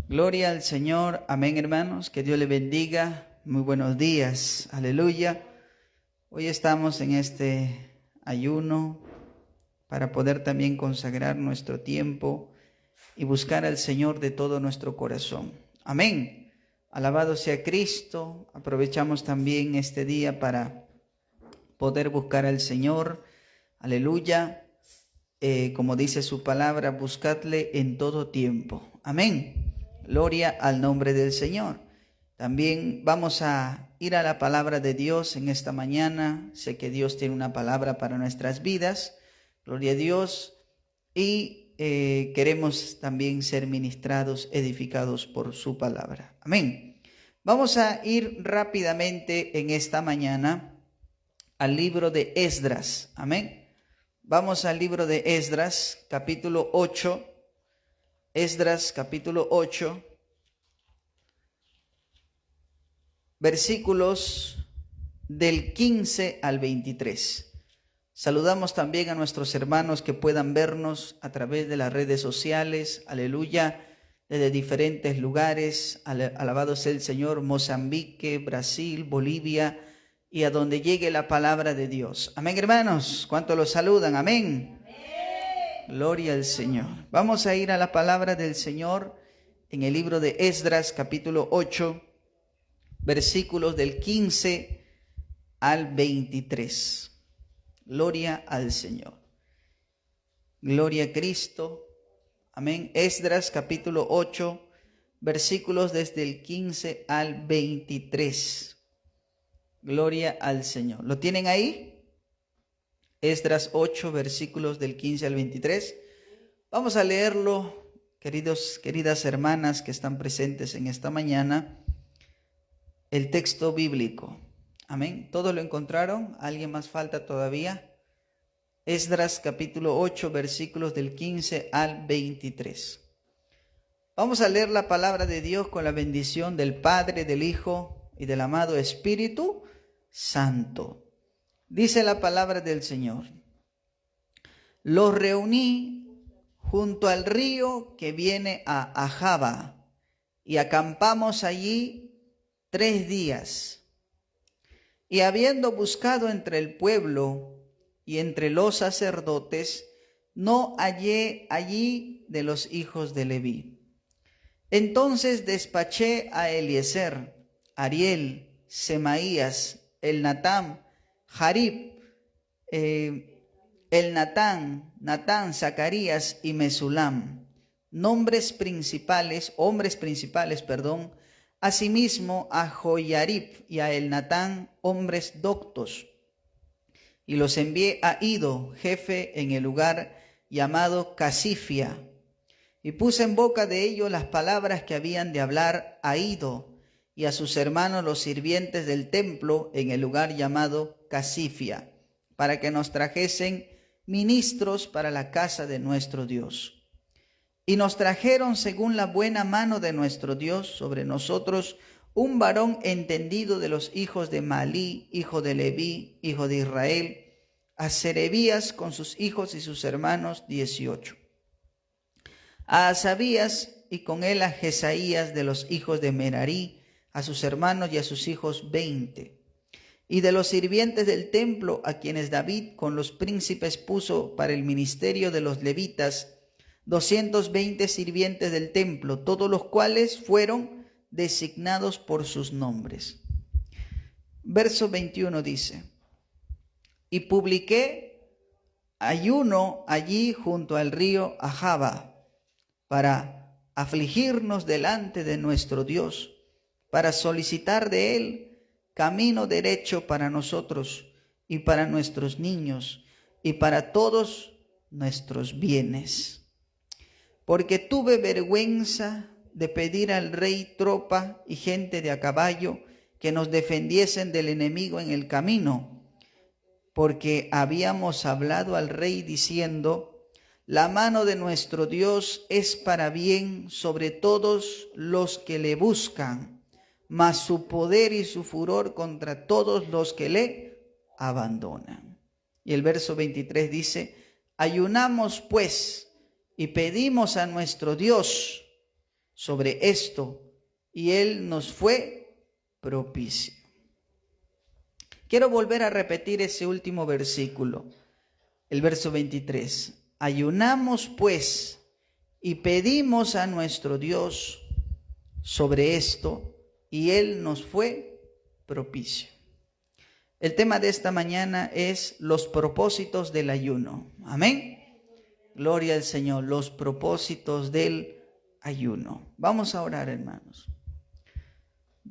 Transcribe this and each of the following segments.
Gloria al Señor. Amén, hermanos. Que Dios le bendiga. Muy buenos días. Aleluya. Hoy estamos en este ayuno para poder también consagrar nuestro tiempo y buscar al Señor de todo nuestro corazón. Amén. Alabado sea Cristo. Aprovechamos también este día para poder buscar al Señor. Aleluya. Como dice su palabra, buscadle en todo tiempo. Amén. Gloria al nombre del Señor. También vamos a ir a la palabra de Dios en esta mañana. Sé que Dios tiene una palabra para nuestras vidas. Gloria a Dios. Y queremos también ser ministrados, edificados por su palabra. Amén. Vamos a ir rápidamente en esta mañana al libro de Esdras. Amén. Vamos al libro de Esdras, capítulo 8. Esdras, capítulo 8, versículos del 15 al 23. Saludamos también a nuestros hermanos que puedan vernos a través de las redes sociales. Aleluya. Desde diferentes lugares. Alabado sea el Señor. Mozambique, Brasil, Bolivia y a donde llegue la palabra de Dios. Amén, hermanos. ¿Cuántos los saludan? Amén. Gloria al Señor. Vamos a ir a la palabra del Señor en el libro de Esdras, capítulo 8, versículos del 15 al 23. Gloria al Señor. Gloria a Cristo. Amén. Esdras, capítulo 8, versículos desde el 15 al 23. Gloria al Señor. ¿Lo tienen ahí? Esdras 8, versículos del 15 al 23. Vamos a leerlo, queridas hermanas que están presentes en esta mañana, el texto bíblico. Amén. ¿Todos lo encontraron? ¿Alguien más falta todavía? Esdras capítulo 8, versículos del 15 al 23. Vamos a leer la palabra de Dios con la bendición del Padre, del Hijo y del amado Espíritu Santo. Dice la palabra del Señor: los reuní junto al río que viene a Ahava y acampamos allí 3 días. Y habiendo buscado entre el pueblo y entre los sacerdotes, no hallé allí de los hijos de Leví. Entonces despaché a Eliezer, Ariel, Semaías, Elnatán, Jarib, Natán, Zacarías y Mesulam, hombres principales, asimismo a Joyarib y a Elnatán, hombres doctos, y los envié a Ido, jefe en el lugar llamado Casifia, y puse en boca de ellos las palabras que habían de hablar a Ido y a sus hermanos los sirvientes del templo en el lugar llamado Casifia, para que nos trajesen ministros para la casa de nuestro Dios. Y nos trajeron según la buena mano de nuestro Dios sobre nosotros un varón entendido de los hijos de Malí, hijo de Leví, hijo de Israel, a Serebías con sus hijos y sus hermanos 18. A Asabías y con él a Jesaías de los hijos de Merarí, a sus hermanos y a sus hijos 20. Y de los sirvientes del templo, a quienes David con los príncipes puso para el ministerio de los levitas, 220 sirvientes del templo, todos los cuales fueron designados por sus nombres. Verso 21 dice: y publiqué ayuno allí junto al río Ahava, para afligirnos delante de nuestro Dios, para solicitar de él camino derecho para nosotros y para nuestros niños y para todos nuestros bienes. Porque tuve vergüenza de pedir al rey tropa y gente de a caballo que nos defendiesen del enemigo en el camino, porque habíamos hablado al rey diciendo: la mano de nuestro Dios es para bien sobre todos los que le buscan, mas su poder y su furor contra todos los que le abandonan. Y el verso 23 dice: ayunamos pues y pedimos a nuestro Dios sobre esto, y Él nos fue propicio. Quiero volver a repetir ese último versículo, el verso 23. Ayunamos pues y pedimos a nuestro Dios sobre esto, y Él nos fue propicio. El tema de esta mañana es los propósitos del ayuno. Amén. Gloria al Señor, los propósitos del ayuno. Vamos a orar, hermanos.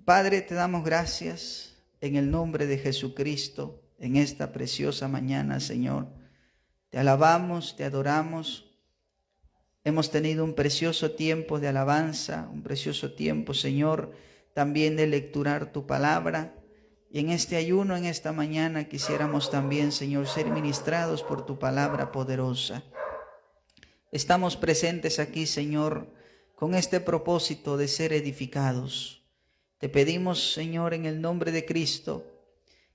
Padre, te damos gracias en el nombre de Jesucristo en esta preciosa mañana, Señor. Te alabamos, te adoramos. Hemos tenido un precioso tiempo de alabanza, un precioso tiempo, Señor, también de lecturar tu palabra. Y en este ayuno, en esta mañana, quisiéramos también, Señor, ser ministrados por tu palabra poderosa. Estamos presentes aquí, Señor, con este propósito de ser edificados. Te pedimos, Señor, en el nombre de Cristo,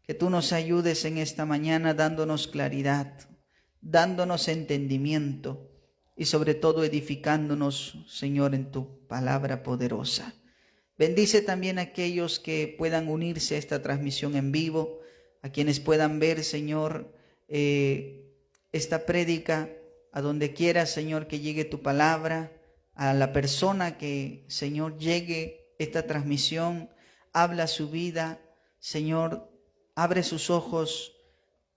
que tú nos ayudes en esta mañana dándonos claridad, dándonos entendimiento y sobre todo edificándonos, Señor, en tu palabra poderosa. Bendice también a aquellos que puedan unirse a esta transmisión en vivo, a quienes puedan ver, Señor, esta prédica, a donde quiera, Señor, que llegue tu palabra, a la persona que, Señor, llegue esta transmisión, habla su vida, Señor, abre sus ojos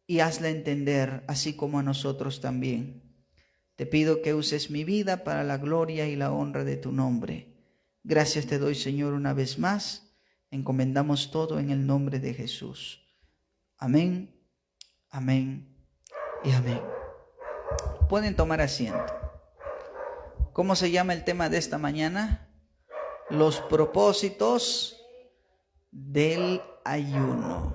y hazla entender, así como a nosotros también. Te pido que uses mi vida para la gloria y la honra de tu nombre. Gracias te doy, Señor, una vez más. Encomendamos todo en el nombre de Jesús. Amén, amén y amén. Pueden tomar asiento. ¿Cómo se llama el tema de esta mañana? Los propósitos del ayuno.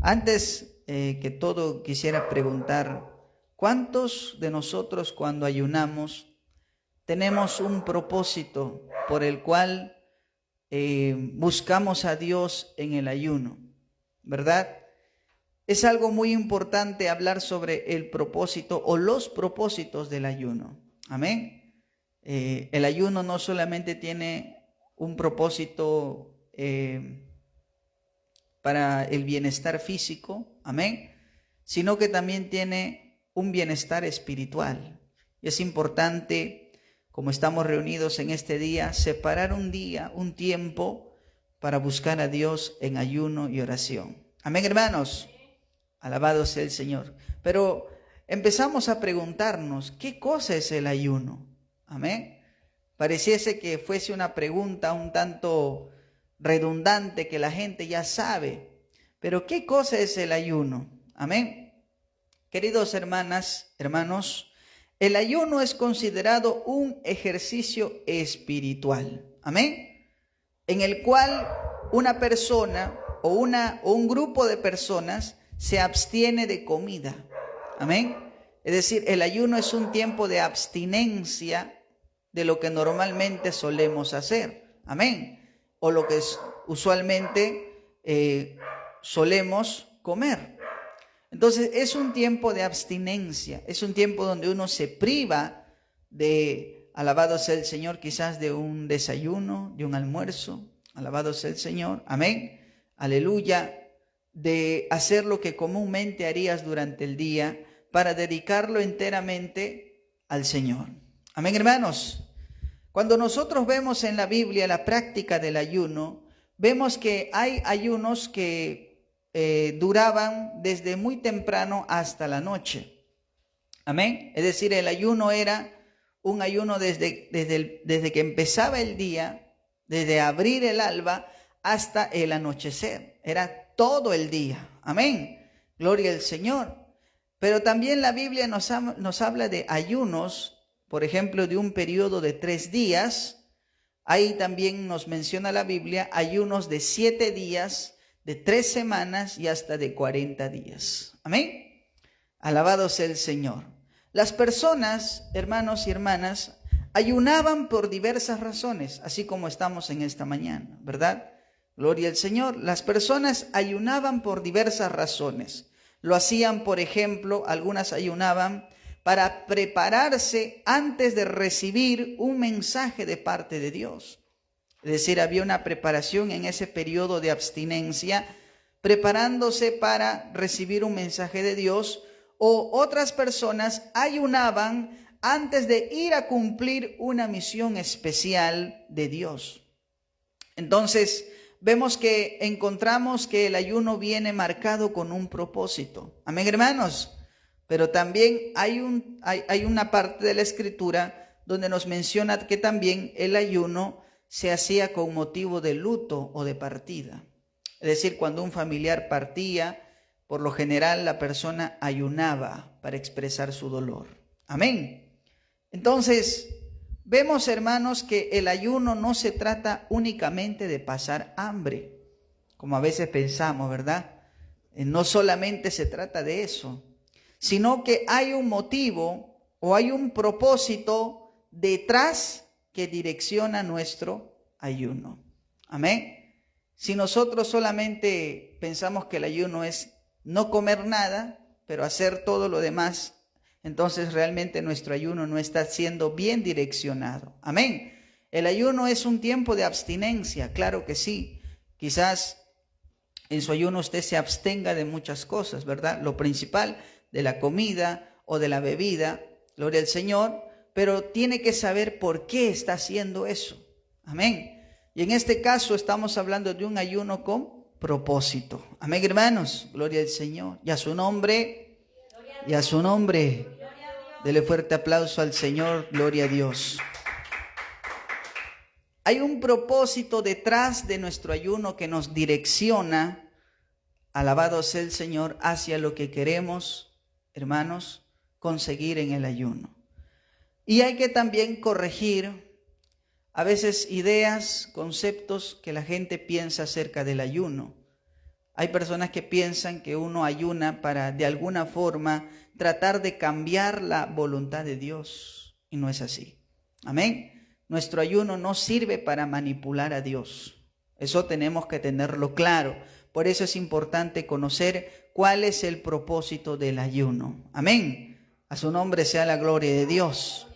Antes que todo quisiera preguntar, ¿cuántos de nosotros cuando ayunamos tenemos un propósito por el cual buscamos a Dios en el ayuno? ¿Verdad? Es algo muy importante hablar sobre el propósito o los propósitos del ayuno. Amén. El ayuno no solamente tiene un propósito para el bienestar físico, amén, sino que también tiene un bienestar espiritual. Y es importante, como estamos reunidos en este día, separar un día, un tiempo para buscar a Dios en ayuno y oración. Amén, hermanos. Alabado sea el Señor. Pero empezamos a preguntarnos, ¿qué cosa es el ayuno? Amén. Pareciese que fuese una pregunta un tanto redundante que la gente ya sabe. Pero ¿qué cosa es el ayuno? Amén. Queridos hermanos, el ayuno es considerado un ejercicio espiritual. Amén. En el cual una persona o un grupo de personas se abstiene de comida. Amén. Es decir, el ayuno es un tiempo de abstinencia de lo que normalmente solemos hacer. Amén. O lo que usualmente solemos comer. Entonces es un tiempo de abstinencia. Es un tiempo donde uno se priva de, alabado sea el Señor, quizás de un desayuno, de un almuerzo. Alabado sea el Señor. Amén. Aleluya. De hacer lo que comúnmente harías durante el día para dedicarlo enteramente al Señor. Amén, hermanos. Cuando nosotros vemos en la Biblia la práctica del ayuno, vemos que hay ayunos que duraban desde muy temprano hasta la noche. Amén. Es decir, el ayuno era un ayuno desde que empezaba el día, desde abrir el alba hasta el anochecer. Era todo el día. Amén. Gloria al Señor. Pero también la Biblia nos habla de ayunos, por ejemplo, de un periodo de 3 días. Ahí también nos menciona la Biblia ayunos de 7 días, de 3 semanas y hasta de 40 días. Amén. Alabado sea el Señor. Las personas, hermanos y hermanas, ayunaban por diversas razones, así como estamos en esta mañana, ¿verdad? Gloria al Señor. Las personas ayunaban por diversas razones. Lo hacían, por ejemplo, algunas ayunaban para prepararse antes de recibir un mensaje de parte de Dios. Es decir, había una preparación en ese periodo de abstinencia, preparándose para recibir un mensaje de Dios, o otras personas ayunaban antes de ir a cumplir una misión especial de Dios. Entonces, vemos que encontramos que el ayuno viene marcado con un propósito. Amén, hermanos. Pero también hay una parte de la Escritura donde nos menciona que también el ayuno se hacía con motivo de luto o de partida. Es decir, cuando un familiar partía, por lo general la persona ayunaba para expresar su dolor. Amén. Entonces, vemos, hermanos, que el ayuno no se trata únicamente de pasar hambre, como a veces pensamos, ¿verdad? No solamente se trata de eso, sino que hay un motivo o hay un propósito detrás que direcciona nuestro ayuno. Amén. Si nosotros solamente pensamos que el ayuno es no comer nada, pero hacer todo lo demás, entonces realmente nuestro ayuno no está siendo bien direccionado. Amén. El ayuno es un tiempo de abstinencia, claro que sí. Quizás en su ayuno usted se abstenga de muchas cosas, ¿verdad? Lo principal, de la comida o de la bebida, gloria al Señor, pero tiene que saber por qué está haciendo eso. Amén. Y en este caso estamos hablando de un ayuno con propósito. Amén, hermanos. Gloria al Señor. Y a su nombre. Y a su nombre. Dele fuerte aplauso al Señor. Gloria a Dios. Hay un propósito detrás de nuestro ayuno que nos direcciona, alabado sea el Señor, hacia lo que queremos, hermanos, conseguir en el ayuno. Y hay que también corregir a veces ideas, conceptos que la gente piensa acerca del ayuno. Hay personas que piensan que uno ayuna para de alguna forma tratar de cambiar la voluntad de Dios. Y no es así. Amén. Nuestro ayuno no sirve para manipular a Dios. Eso tenemos que tenerlo claro. Por eso es importante conocer cuál es el propósito del ayuno. Amén. A su nombre sea la gloria de Dios.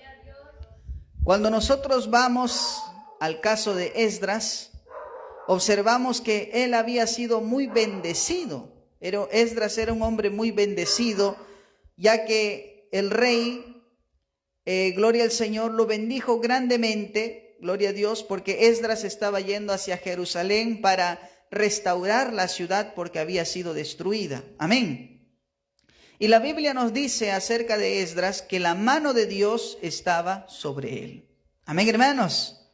Cuando nosotros vamos al caso de Esdras, observamos que él había sido muy bendecido. Pero Esdras era un hombre muy bendecido, ya que el rey, gloria al Señor, lo bendijo grandemente, gloria a Dios, porque Esdras estaba yendo hacia Jerusalén para restaurar la ciudad porque había sido destruida. Amén. Y la Biblia nos dice acerca de Esdras que la mano de Dios estaba sobre él. Amén, hermanos.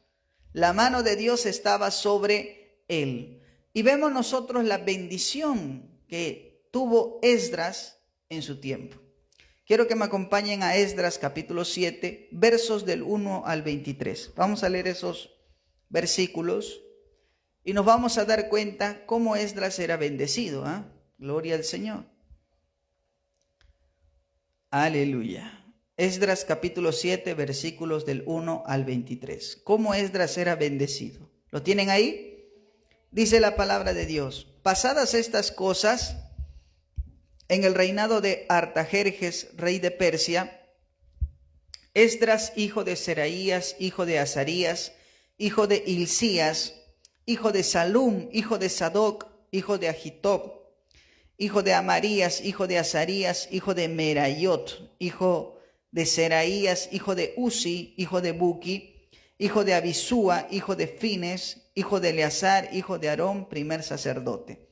La mano de Dios estaba sobre él. Y vemos nosotros la bendición que tuvo Esdras en su tiempo. Quiero que me acompañen a Esdras capítulo 7, versos del 1 al 23. Vamos a leer esos versículos y nos vamos a dar cuenta cómo Esdras era bendecido. Gloria al Señor. Aleluya. Esdras capítulo 7, versículos del 1 al 23. ¿Cómo Esdras era bendecido? ¿Lo tienen ahí? Dice la palabra de Dios. Pasadas estas cosas, en el reinado de Artajerjes, rey de Persia, Esdras, hijo de Seraías, hijo de Azarías, hijo de Hilcías, hijo de Salum, hijo de Sadoc, hijo de Ahitob, hijo de Amarías, hijo de Azarías, hijo de Merayot, hijo de Seraías, hijo de Uzi, hijo de Buki, hijo de Abisúa, hijo de Fines, hijo de Eleazar, hijo de Aarón, primer sacerdote.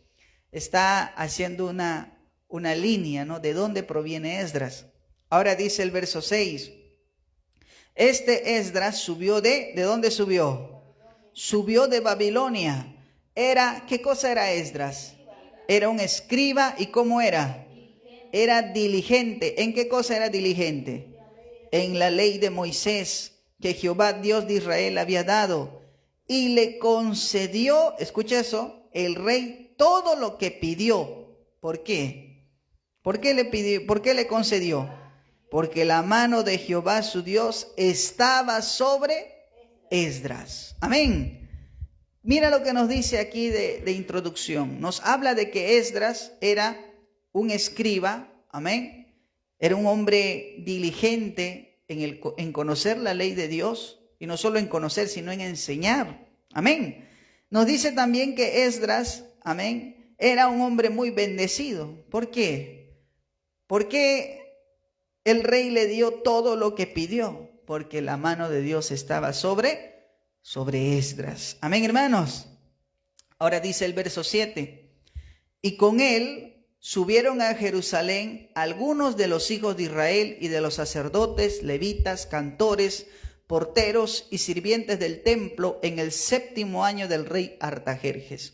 Está haciendo una línea, ¿no? ¿De dónde proviene Esdras? Ahora dice el verso 6. Este Esdras subió ¿de dónde subió? Subió de Babilonia. ¿Qué cosa era Esdras? Era un escriba. ¿Y cómo era? Era diligente. ¿En qué cosa era diligente? En la ley de Moisés que Jehová Dios de Israel había dado. Y le concedió, escucha eso, el rey todo lo que pidió. ¿Por qué? ¿Por qué le pidió? ¿Por qué le concedió? Porque la mano de Jehová su Dios estaba sobre Esdras. Amén. Mira lo que nos dice aquí de introducción. Nos habla de que Esdras era un escriba, amén, Era un hombre diligente en conocer la ley de Dios, y no solo en conocer, sino en enseñar. Amén. Nos dice también que Esdras, amén, era un hombre muy bendecido. ¿Por qué? Porque el rey le dio todo lo que pidió, porque la mano de Dios estaba sobre Esdras. Amén, hermanos. Ahora dice el verso 7, y con él subieron a Jerusalén algunos de los hijos de Israel y de los sacerdotes, levitas, cantores, porteros y sirvientes del templo en el 7º año del rey Artajerjes.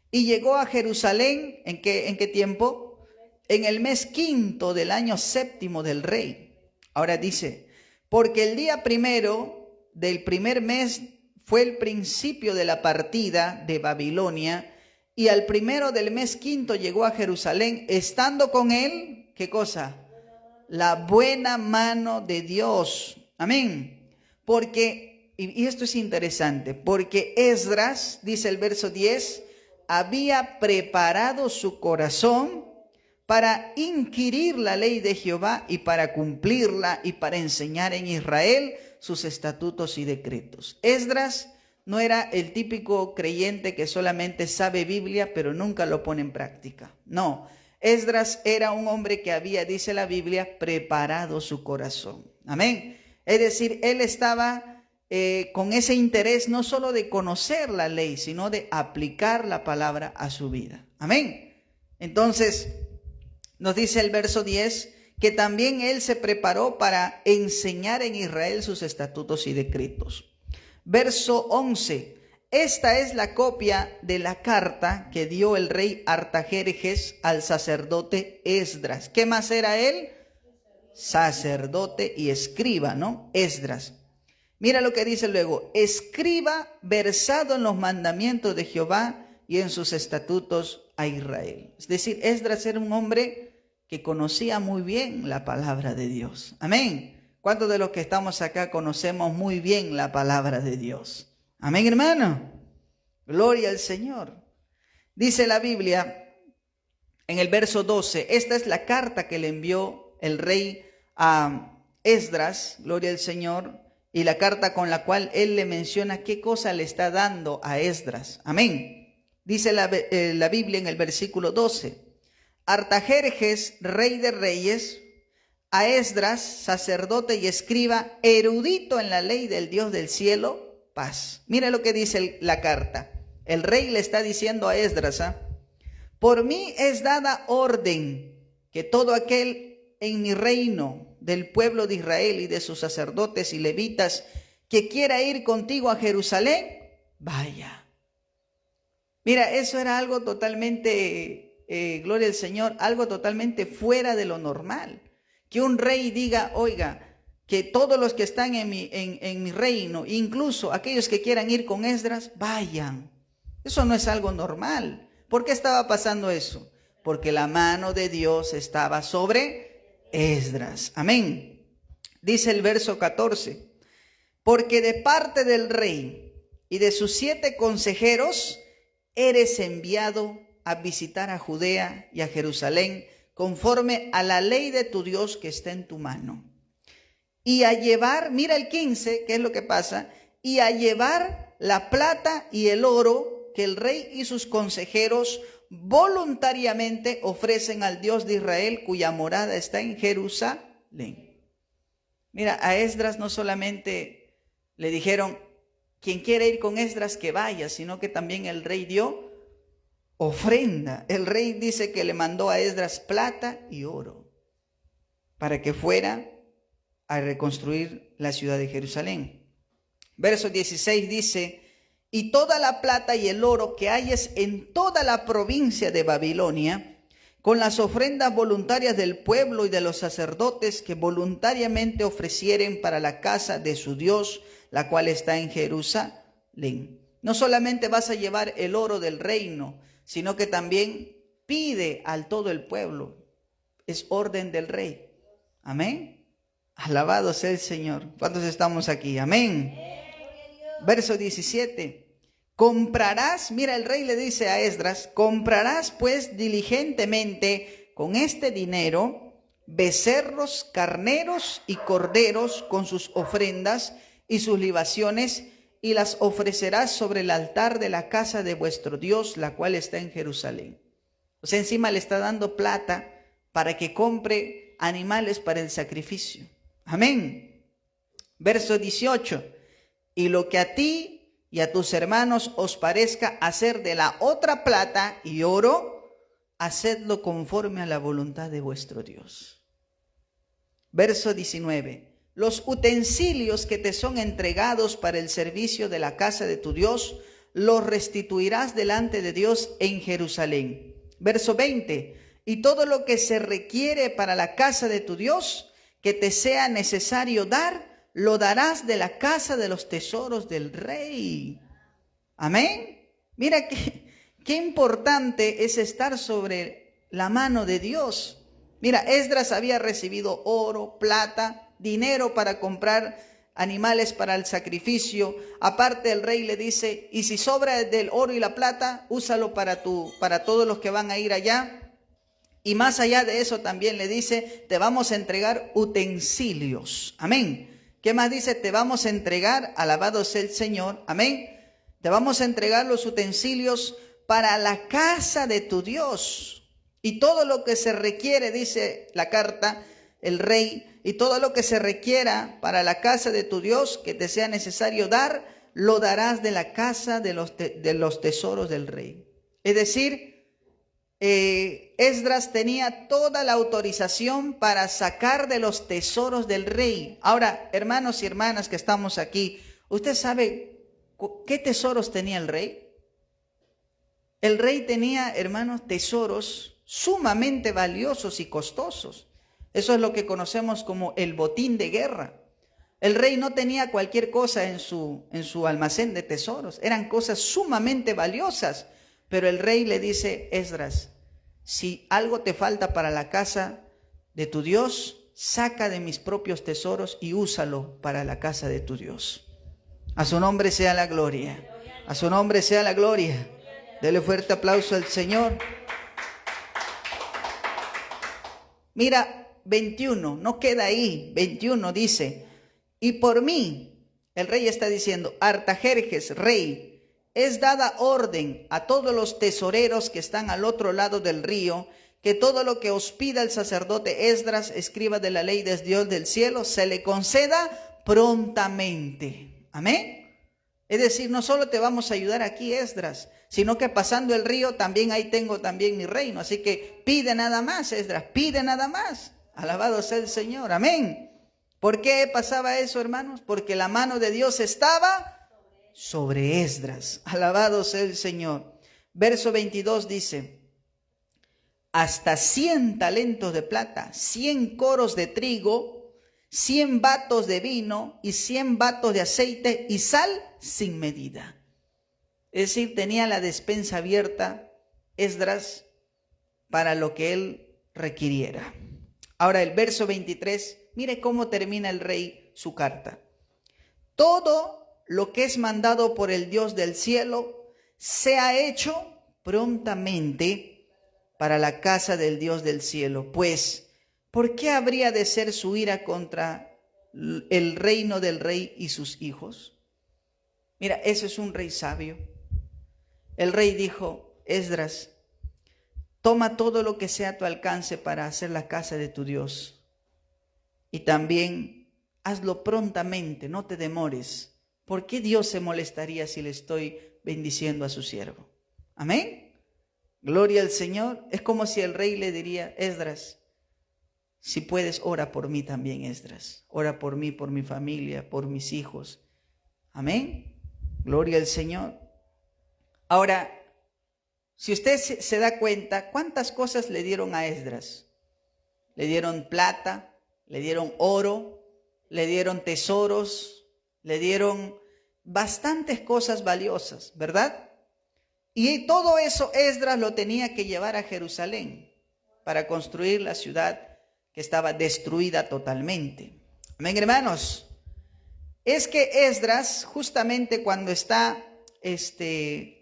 Y llegó a Jerusalén, ¿en qué tiempo? En el mes 5 del año 7 del rey. Ahora dice, porque el día 1 del primer mes fue el principio de la partida de Babilonia, y al 1 del mes 5 llegó a Jerusalén, estando con él, ¿qué cosa? La buena mano de Dios. Amén. Porque, y esto es interesante, porque Esdras, dice el verso 10, había preparado su corazón para inquirir la ley de Jehová y para cumplirla y para enseñar en Israel sus estatutos y decretos. Esdras no era el típico creyente que solamente sabe Biblia pero nunca lo pone en práctica. No, Esdras era un hombre que había, dice la Biblia, preparado su corazón. Amén. Es decir, él estaba con ese interés no solo de conocer la ley, sino de aplicar la palabra a su vida. Amén. Entonces, nos dice el verso 10 que también él se preparó para enseñar en Israel sus estatutos y decretos. Verso 11. Esta es la copia de la carta que dio el rey Artajerjes al sacerdote Esdras. ¿Qué más era él? Sacerdote y escriba, ¿no? Esdras. Mira lo que dice luego. Escriba versado en los mandamientos de Jehová y en sus estatutos a Israel. Es decir, Esdras era un hombre que conocía muy bien la palabra de Dios. Amén. ¿Cuántos de los que estamos acá conocemos muy bien la palabra de Dios? Amén, hermano. Gloria al Señor. Dice la Biblia en el verso 12, esta es la carta que le envió el rey a Esdras, gloria al Señor, y la carta con la cual él le menciona qué cosa le está dando a Esdras. Amén. Dice la Biblia en el versículo 12, Artajerjes, rey de reyes, a Esdras, sacerdote y escriba, erudito en la ley del Dios del cielo, paz. Mira lo que dice la carta. El rey le está diciendo a Esdras, por mí es dada orden que todo aquel en mi reino del pueblo de Israel y de sus sacerdotes y levitas que quiera ir contigo a Jerusalén, vaya. Mira, eso era algo totalmente, gloria al Señor, algo totalmente fuera de lo normal. Que un rey diga, oiga, que todos los que están en mi reino, incluso aquellos que quieran ir con Esdras, vayan. Eso no es algo normal. ¿Por qué estaba pasando eso? Porque la mano de Dios estaba sobre Esdras. Amén. Dice el verso 14, porque de parte del rey y de sus 7 consejeros eres enviado a visitar a Judea y a Jerusalén conforme a la ley de tu Dios que está en tu mano. Y a llevar, mira el 15, ¿qué es lo que pasa? Y a llevar la plata y el oro que el rey y sus consejeros voluntariamente ofrecen al Dios de Israel, cuya morada está en Jerusalén. Mira, a Esdras no solamente le dijeron, quien quiere ir con Esdras que vaya, sino que también el rey dio ofrenda. El rey dice que le mandó a Esdras plata y oro para que fuera a reconstruir la ciudad de Jerusalén. Verso 16 dice, y toda la plata y el oro que hayes en toda la provincia de Babilonia, con las ofrendas voluntarias del pueblo y de los sacerdotes que voluntariamente ofrecieren para la casa de su Dios, la cual está en Jerusalén. No solamente vas a llevar el oro del reino, sino que también pide al todo el pueblo. Es orden del rey. Amén. Alabado sea el Señor. ¿Cuántos estamos aquí? Amén. Verso 17. Comprarás, mira, el rey le dice a Esdras, comprarás pues diligentemente con este dinero becerros, carneros y corderos con sus ofrendas y sus libaciones, y las ofrecerás sobre el altar de la casa de vuestro Dios, la cual está en Jerusalén. O sea, encima le está dando plata para que compre animales para el sacrificio. Amén. Verso 18. Y lo que a ti y a tus hermanos os parezca hacer de la otra plata y oro, hacedlo conforme a la voluntad de vuestro Dios. Verso 19. Los utensilios que te son entregados para el servicio de la casa de tu Dios, los restituirás delante de Dios en Jerusalén. Verso 20. Y todo lo que se requiere para la casa de tu Dios, que te sea necesario dar, lo darás de la casa de los tesoros del rey. Amén. Mira qué importante es estar sobre la mano de Dios. Mira, Esdras había recibido oro, plata, dinero para comprar animales para el sacrificio. Aparte, el rey le dice, y si sobra del oro y la plata, úsalo para todos los que van a ir allá. Y más allá de eso también le dice, te vamos a entregar utensilios. Amén. ¿Qué más dice? Te vamos a entregar, alabado sea el Señor. Amén. Te vamos a entregar los utensilios para la casa de tu Dios. Y todo lo que se requiere, dice la carta, el rey, y todo lo que se requiera para la casa de tu Dios, que te sea necesario dar, lo darás de la casa de los tesoros del rey. Es decir, Esdras tenía toda la autorización para sacar de los tesoros del rey. Ahora, hermanos y hermanas que estamos aquí, ¿usted sabe qué tesoros tenía el rey? El rey tenía, hermanos, tesoros sumamente valiosos y costosos. Eso es lo que conocemos como el botín de guerra. El rey no tenía cualquier cosa en su almacén de tesoros. Eran cosas sumamente valiosas. Pero el rey le dice, Esdras, si algo te falta para la casa de tu Dios, saca de mis propios tesoros y úsalo para la casa de tu Dios. A su nombre sea la gloria. A su nombre sea la gloria. Dele fuerte aplauso al Señor. Mira, 21, no queda ahí. 21 dice, y por mí, el rey está diciendo, Artajerjes, rey, es dada orden a todos los tesoreros que están al otro lado del río, que todo lo que os pida el sacerdote Esdras, escriba de la ley de Dios del cielo, se le conceda prontamente. Amén. Es decir, no solo te vamos a ayudar aquí, Esdras, sino que pasando el río también ahí tengo también mi reino. Así que pide nada más, Esdras, pide nada más. Alabado sea el Señor. Amén. ¿Por qué pasaba eso, hermanos? Porque la mano de Dios estaba sobre Esdras. Alabado sea el Señor. Verso 22 dice, hasta 100 talentos de plata, 100 coros de trigo, 100 batos de vino y 100 batos de aceite y sal sin medida. Es decir, tenía la despensa abierta Esdras para lo que él requiriera. Ahora el verso 23, mire cómo termina el rey su carta. Todo lo que es mandado por el Dios del cielo sea hecho prontamente para la casa del Dios del cielo. Pues, ¿por qué habría de ser su ira contra el reino del rey y sus hijos? Mira, ese es un rey sabio. El rey dijo, Esdras, toma todo lo que sea a tu alcance para hacer la casa de tu Dios. Y también hazlo prontamente, no te demores. ¿Por qué Dios se molestaría si le estoy bendiciendo a su siervo? Amén. Gloria al Señor. Es como si el rey le diría, Esdras, si puedes, ora por mí también, Esdras. Ora por mí, por mi familia, por mis hijos. Amén. Gloria al Señor. Ahora, si usted se da cuenta, ¿cuántas cosas le dieron a Esdras? Le dieron plata, le dieron oro, le dieron tesoros, le dieron bastantes cosas valiosas, ¿verdad? Y todo eso Esdras lo tenía que llevar a Jerusalén para construir la ciudad que estaba destruida totalmente. Amén, hermanos. Es que Esdras, justamente cuando está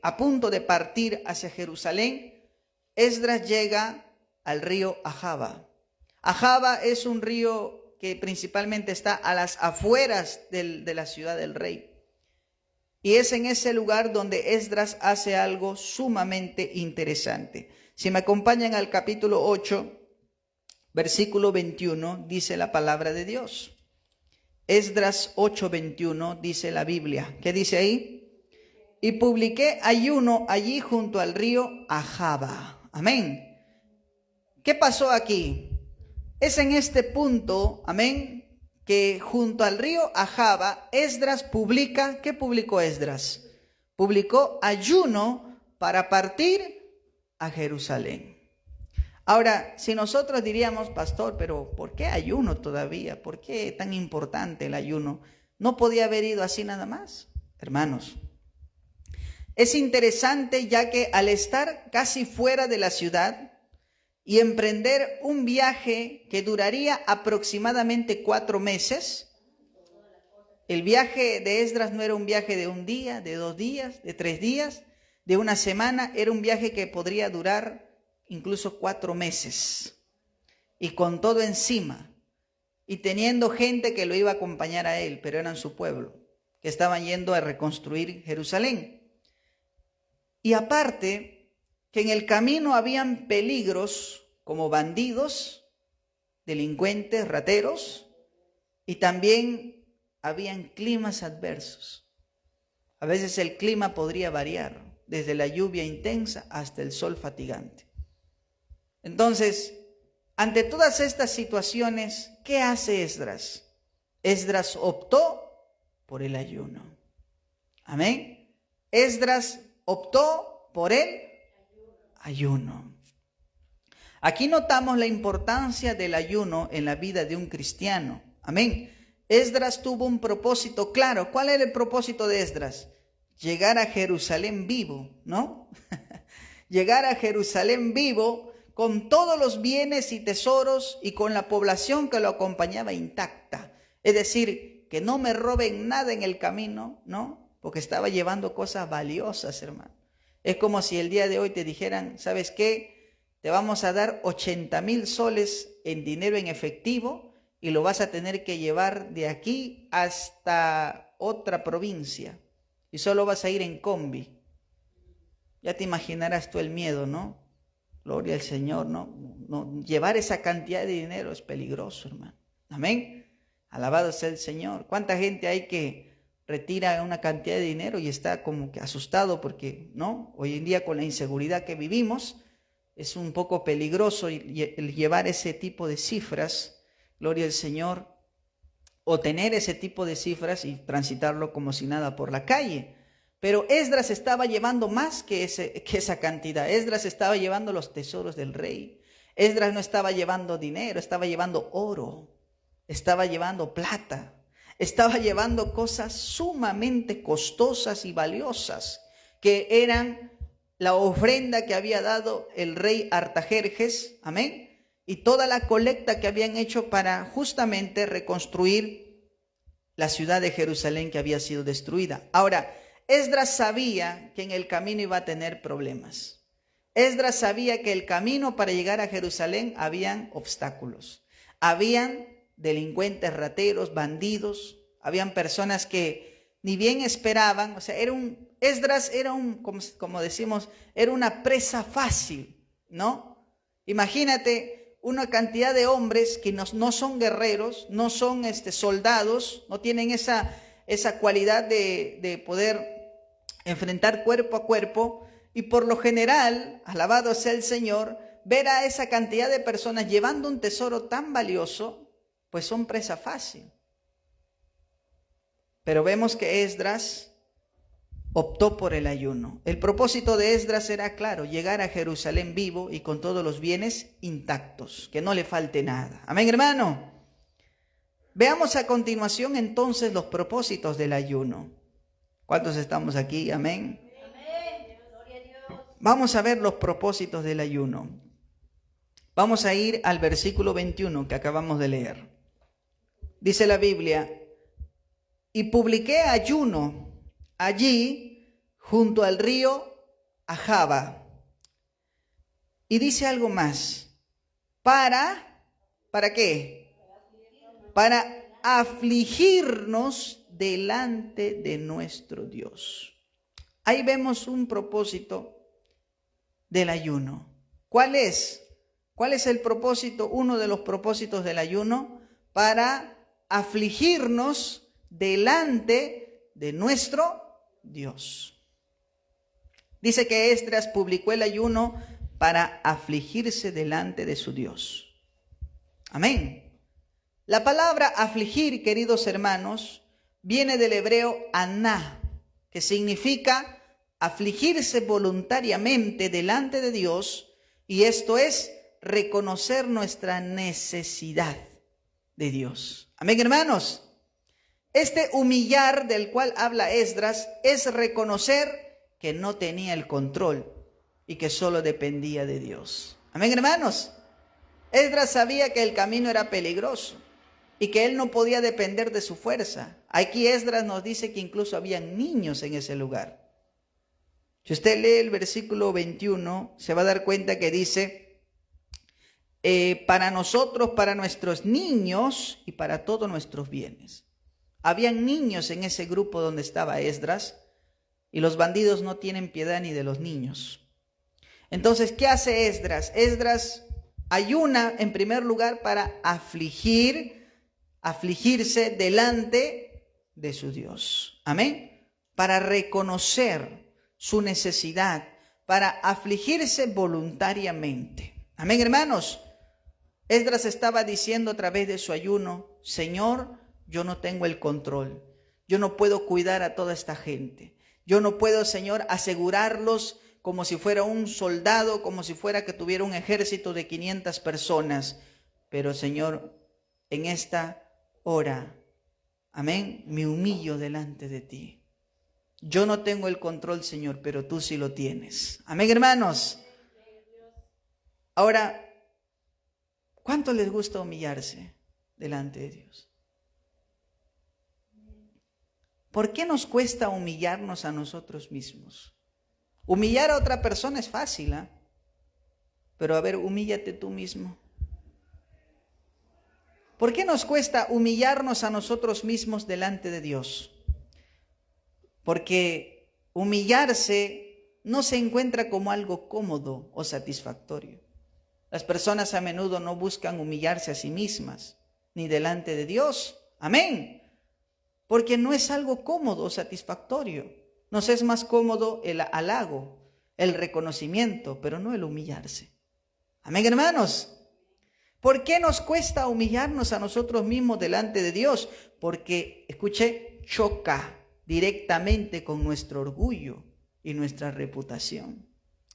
a punto de partir hacia Jerusalén, Esdras llega al río Ahava. Ahava es un río que principalmente está a las afueras de la ciudad del rey. Y es en ese lugar donde Esdras hace algo sumamente interesante. Si me acompañan al capítulo 8, versículo 21, dice la palabra de Dios. Esdras 8:21 dice la Biblia. ¿Qué dice ahí? Y publiqué ayuno allí junto al río Ahava. Amén. ¿Qué pasó aquí? Es en este punto, amén, que junto al río Ahava, Esdras publica, ¿qué publicó Esdras? Publicó ayuno para partir a Jerusalén. Ahora, si nosotros diríamos, pastor, pero ¿por qué ayuno todavía? ¿Por qué tan importante el ayuno? ¿No podía haber ido así nada más? Hermanos, es interesante ya que al estar casi fuera de la ciudad y emprender un viaje que duraría aproximadamente 4 meses, el viaje de Esdras no era un viaje de un día, de 2 días, de 3 días, de una semana, era un viaje que podría durar incluso 4 meses, y con todo encima, y teniendo gente que lo iba a acompañar a él, pero eran su pueblo, que estaban yendo a reconstruir Jerusalén. Y aparte, que en el camino habían peligros como bandidos, delincuentes, rateros, y también habían climas adversos. A veces el clima podría variar, desde la lluvia intensa hasta el sol fatigante. Entonces, ante todas estas situaciones, ¿qué hace Esdras? Esdras optó por el ayuno. Amén. Esdras optó por el ayuno. Aquí notamos la importancia del ayuno en la vida de un cristiano. Amén. Esdras tuvo un propósito claro. ¿Cuál era el propósito de Esdras? Llegar a Jerusalén vivo, ¿no? Llegar a Jerusalén vivo con todos los bienes y tesoros y con la población que lo acompañaba intacta. Es decir, que no me roben nada en el camino, ¿no? Porque estaba llevando cosas valiosas, hermano. Es como si el día de hoy te dijeran, ¿sabes qué? Te vamos a dar 80,000 soles en dinero en efectivo y lo vas a tener que llevar de aquí hasta otra provincia y solo vas a ir en combi. Ya te imaginarás tú el miedo, ¿no? Gloria al Señor, ¿no? Llevar esa cantidad de dinero es peligroso, hermano. Amén. Alabado sea el Señor. ¿Cuánta gente hay que retira una cantidad de dinero y está como que asustado porque, ¿no? Hoy en día con la inseguridad que vivimos, es un poco peligroso el llevar ese tipo de cifras, gloria al Señor, o tener ese tipo de cifras y transitarlo como si nada por la calle. Pero Esdras estaba llevando más que esa cantidad. Esdras estaba llevando los tesoros del rey. Esdras no estaba llevando dinero, estaba llevando oro, estaba llevando plata, estaba llevando cosas sumamente costosas y valiosas, que eran la ofrenda que había dado el rey Artajerjes, amén, y toda la colecta que habían hecho para justamente reconstruir la ciudad de Jerusalén que había sido destruida. Ahora, Esdras sabía que en el camino iba a tener problemas. Esdras sabía que el camino para llegar a Jerusalén habían obstáculos. Habían delincuentes, rateros, bandidos. Habían personas que ni bien esperaban. O sea, Esdras era como decimos, era una presa fácil, ¿no? Imagínate una cantidad de hombres que no son guerreros, no son soldados, no tienen esa cualidad de poder enfrentar cuerpo a cuerpo, y por lo general, alabado sea el Señor, ver a esa cantidad de personas llevando un tesoro tan valioso, pues son presa fácil. Pero vemos que Esdras optó por el ayuno. El propósito de Esdras era claro, llegar a Jerusalén vivo y con todos los bienes intactos, que no le falte nada. Amén, hermano. Veamos a continuación entonces los propósitos del ayuno. ¿Cuántos estamos aquí? Amén. Vamos a ver los propósitos del ayuno. Vamos a ir al versículo 21 que acabamos de leer. Dice la Biblia, y publiqué ayuno allí junto al río Ahava. Y dice algo más, para ¿Para qué? Para afligirnos delante de nuestro Dios. Ahí vemos un propósito del ayuno. ¿Cuál es? ¿Cuál es el propósito? Uno de los propósitos del ayuno, para afligirnos delante de nuestro Dios. Dice que Esdras publicó el ayuno para afligirse delante de su Dios. Amén. La palabra afligir, queridos hermanos, viene del hebreo aná, que significa afligirse voluntariamente delante de Dios, y esto es reconocer nuestra necesidad de Dios. Amén, hermanos. Este humillar del cual habla Esdras es reconocer que no tenía el control y que solo dependía de Dios. Amén, hermanos. Esdras sabía que el camino era peligroso y que él no podía depender de su fuerza. Aquí Esdras nos dice que incluso había niños en ese lugar. Si usted lee el versículo 21, se va a dar cuenta que dice, para nosotros, para nuestros niños y para todos nuestros bienes. Habían niños en ese grupo donde estaba Esdras, y los bandidos no tienen piedad ni de los niños. Entonces, ¿qué hace Esdras? Esdras ayuna en primer lugar para afligirse delante de su Dios. Amén. Para reconocer su necesidad, para afligirse voluntariamente. Amén, hermanos. Esdras estaba diciendo a través de su ayuno, Señor, yo no tengo el control. Yo no puedo cuidar a toda esta gente. Yo no puedo, Señor, asegurarlos como si fuera un soldado, como si fuera que tuviera un ejército de 500 personas. Pero, Señor, en esta hora, amén, me humillo delante de ti. Yo no tengo el control, Señor, pero tú sí lo tienes. Amén, hermanos. Ahora, ¿cuánto les gusta humillarse delante de Dios? ¿Por qué nos cuesta humillarnos a nosotros mismos? Humillar a otra persona es fácil, ¿eh? Pero a ver, humíllate tú mismo. ¿Por qué nos cuesta humillarnos a nosotros mismos delante de Dios? Porque humillarse no se encuentra como algo cómodo o satisfactorio. Las personas a menudo no buscan humillarse a sí mismas, ni delante de Dios. Amén. Porque no es algo cómodo o satisfactorio. Nos es más cómodo el halago, el reconocimiento, pero no el humillarse. Amén, hermanos. ¿Por qué nos cuesta humillarnos a nosotros mismos delante de Dios? Porque, escuche, choca directamente con nuestro orgullo y nuestra reputación.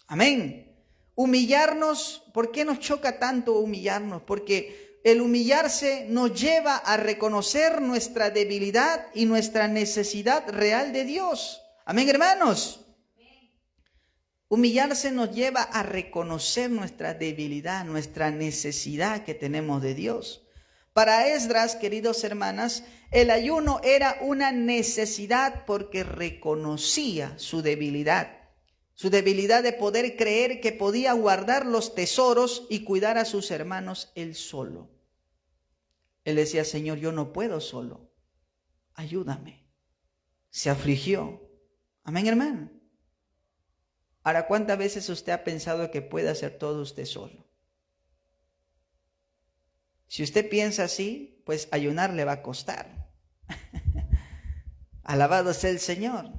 Amén. Humillarnos, ¿por qué nos choca tanto humillarnos? Porque el humillarse nos lleva a reconocer nuestra debilidad y nuestra necesidad real de Dios. Amén, hermanos. Humillarse nos lleva a reconocer nuestra debilidad, nuestra necesidad que tenemos de Dios. Para Esdras, queridos hermanas, el ayuno era una necesidad porque reconocía su debilidad de poder creer que podía guardar los tesoros y cuidar a sus hermanos él solo. Él decía, Señor, yo no puedo solo, ayúdame. Se afligió. Amén, hermano. Ahora, ¿cuántas veces usted ha pensado que puede hacer todo usted solo? Si usted piensa así, pues ayunar le va a costar. Alabado sea el Señor.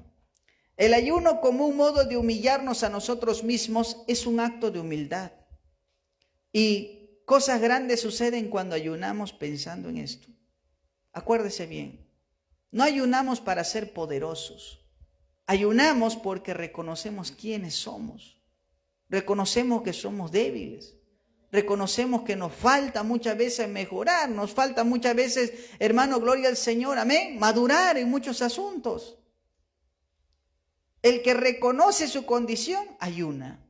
El ayuno como un modo de humillarnos a nosotros mismos es un acto de humildad. Y cosas grandes suceden cuando ayunamos pensando en esto. Acuérdese bien, no ayunamos para ser poderosos. Ayunamos porque reconocemos quiénes somos. Reconocemos que somos débiles. Reconocemos que nos falta muchas veces mejorar. Nos falta muchas veces, hermano, gloria al Señor, amén, madurar en muchos asuntos. El que reconoce su condición, ayuna.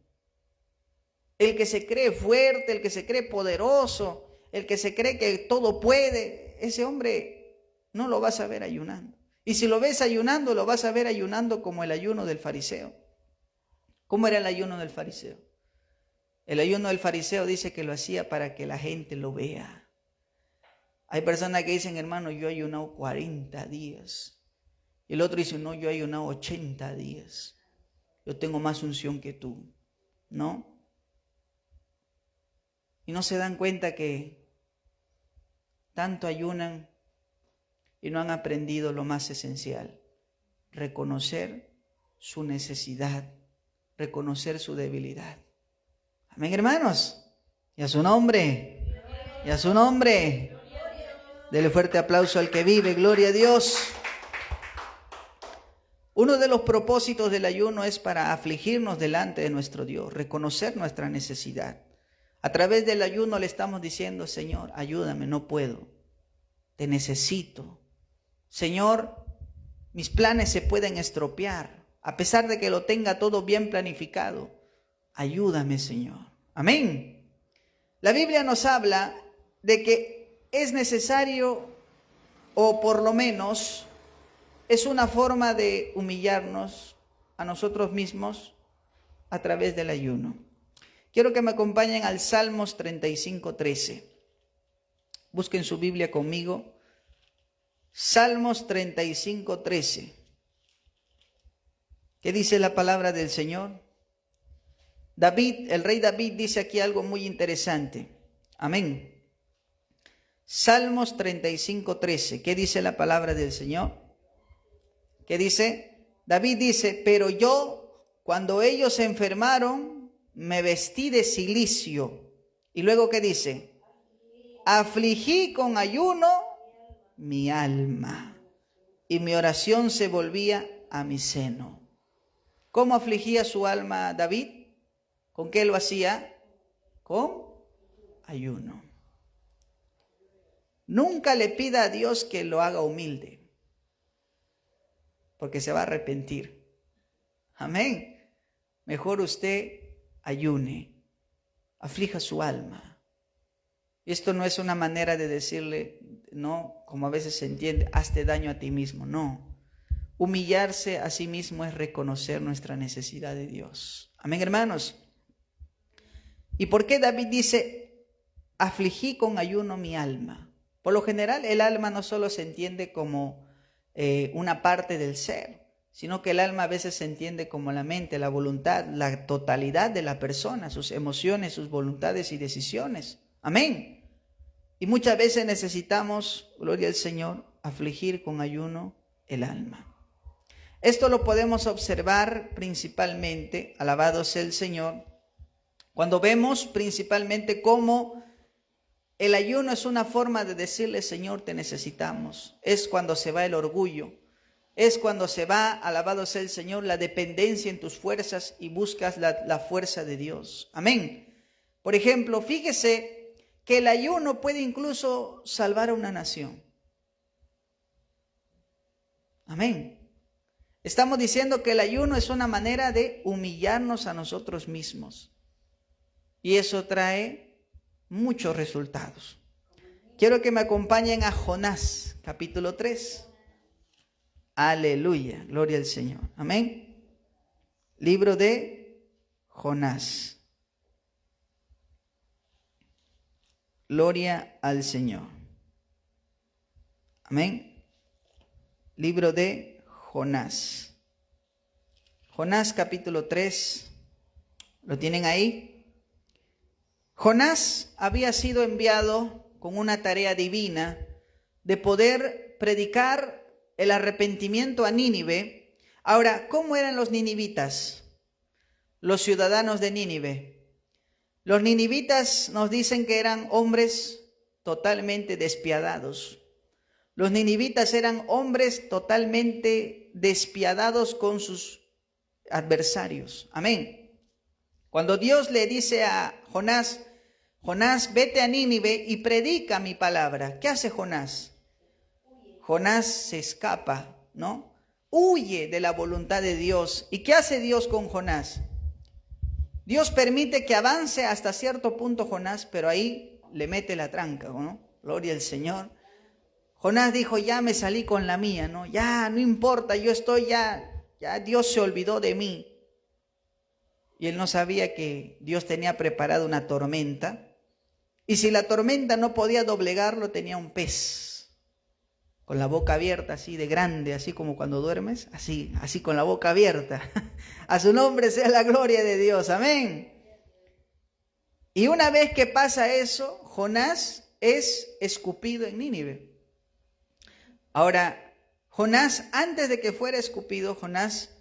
El que se cree fuerte, el que se cree poderoso, el que se cree que todo puede, ese hombre no lo vas a ver ayunando. Y si lo ves ayunando, lo vas a ver ayunando como el ayuno del fariseo. ¿Cómo era el ayuno del fariseo? El ayuno del fariseo dice que lo hacía para que la gente lo vea. Hay personas que dicen, hermano, yo he ayunado 40 días. Y el otro dice, no, yo he ayunado 80 días. Yo tengo más unción que tú, ¿no? Y no se dan cuenta que tanto ayunan y no han aprendido lo más esencial: reconocer su necesidad, reconocer su debilidad. Amén, hermanos. Y a su nombre, y a su nombre. Dele fuerte aplauso al que vive, gloria a Dios. Uno de los propósitos del ayuno es para afligirnos delante de nuestro Dios, reconocer nuestra necesidad. A través del ayuno le estamos diciendo, Señor, ayúdame, no puedo, te necesito. Señor, mis planes se pueden estropear, a pesar de que lo tenga todo bien planificado. Ayúdame, Señor. Amén. La Biblia nos habla de que es necesario, o por lo menos es una forma de humillarnos a nosotros mismos a través del ayuno. Quiero que me acompañen al Salmos 35:13. Busquen su Biblia conmigo. Salmos 35:13. ¿Qué dice la palabra del Señor? David, el rey David, dice aquí algo muy interesante. Amén. Salmos 35:13. ¿Qué dice la palabra del Señor? ¿Qué dice? David dice, pero yo, cuando ellos se enfermaron, me vestí de cilicio. Y luego, ¿qué dice? Afligí con ayuno mi alma, y mi oración se volvía a mi seno. ¿Cómo afligía su alma David? ¿Con qué lo hacía? Con ayuno. Nunca le pida a Dios que lo haga humilde, porque se va a arrepentir. Amén. Mejor usted ayune, aflija su alma. Esto no es una manera de decirle, no, como a veces se entiende, hazte daño a ti mismo. No. Humillarse a sí mismo es reconocer nuestra necesidad de Dios. Amén, hermanos. ¿Y por qué David dice, afligí con ayuno mi alma? Por lo general, el alma no solo se entiende como una parte del ser, sino que el alma a veces se entiende como la mente, la voluntad, la totalidad de la persona, sus emociones, sus voluntades y decisiones. Amén. Y muchas veces necesitamos, gloria al Señor, afligir con ayuno el alma. Esto lo podemos observar principalmente, alabado sea el Señor, cuando vemos principalmente cómo el ayuno es una forma de decirle, Señor, te necesitamos. Es cuando se va el orgullo. Es cuando se va, alabado sea el Señor, la dependencia en tus fuerzas y buscas la fuerza de Dios. Amén. Por ejemplo, fíjese que el ayuno puede incluso salvar a una nación. Amén. Estamos diciendo que el ayuno es una manera de humillarnos a nosotros mismos. Y eso trae muchos resultados. Quiero que me acompañen a Jonás, capítulo 3. Aleluya, gloria al Señor. Amén. Libro de Jonás. Gloria al Señor. Amén. Libro de Jonás. Jonás capítulo 3. ¿Lo tienen ahí? Jonás había sido enviado con una tarea divina de poder predicar el arrepentimiento a Nínive. Ahora, ¿cómo eran los ninivitas? Los ciudadanos de Nínive. Los ninivitas nos dicen que eran hombres totalmente despiadados. Los ninivitas eran hombres totalmente despiadados con sus adversarios. Amén. Cuando Dios le dice a Jonás, Jonás, vete a Nínive y predica mi palabra. ¿Qué hace Jonás? Jonás se escapa, ¿no? Huye de la voluntad de Dios. ¿Y qué hace Dios con Jonás? Dios permite que avance hasta cierto punto Jonás, pero ahí le mete la tranca, ¿no? Gloria al Señor. Jonás dijo, ya me salí con la mía, ¿no? Ya, no importa, yo estoy ya Dios se olvidó de mí. Y él no sabía que Dios tenía preparada una tormenta Y si la tormenta no podía doblegarlo, tenía un pez, con la boca abierta, así de grande, así como cuando duermes, así con la boca abierta. A su nombre sea la gloria de Dios, amén. Y una vez que pasa eso, Jonás es escupido en Nínive. Ahora, Jonás, antes de que fuera escupido, Jonás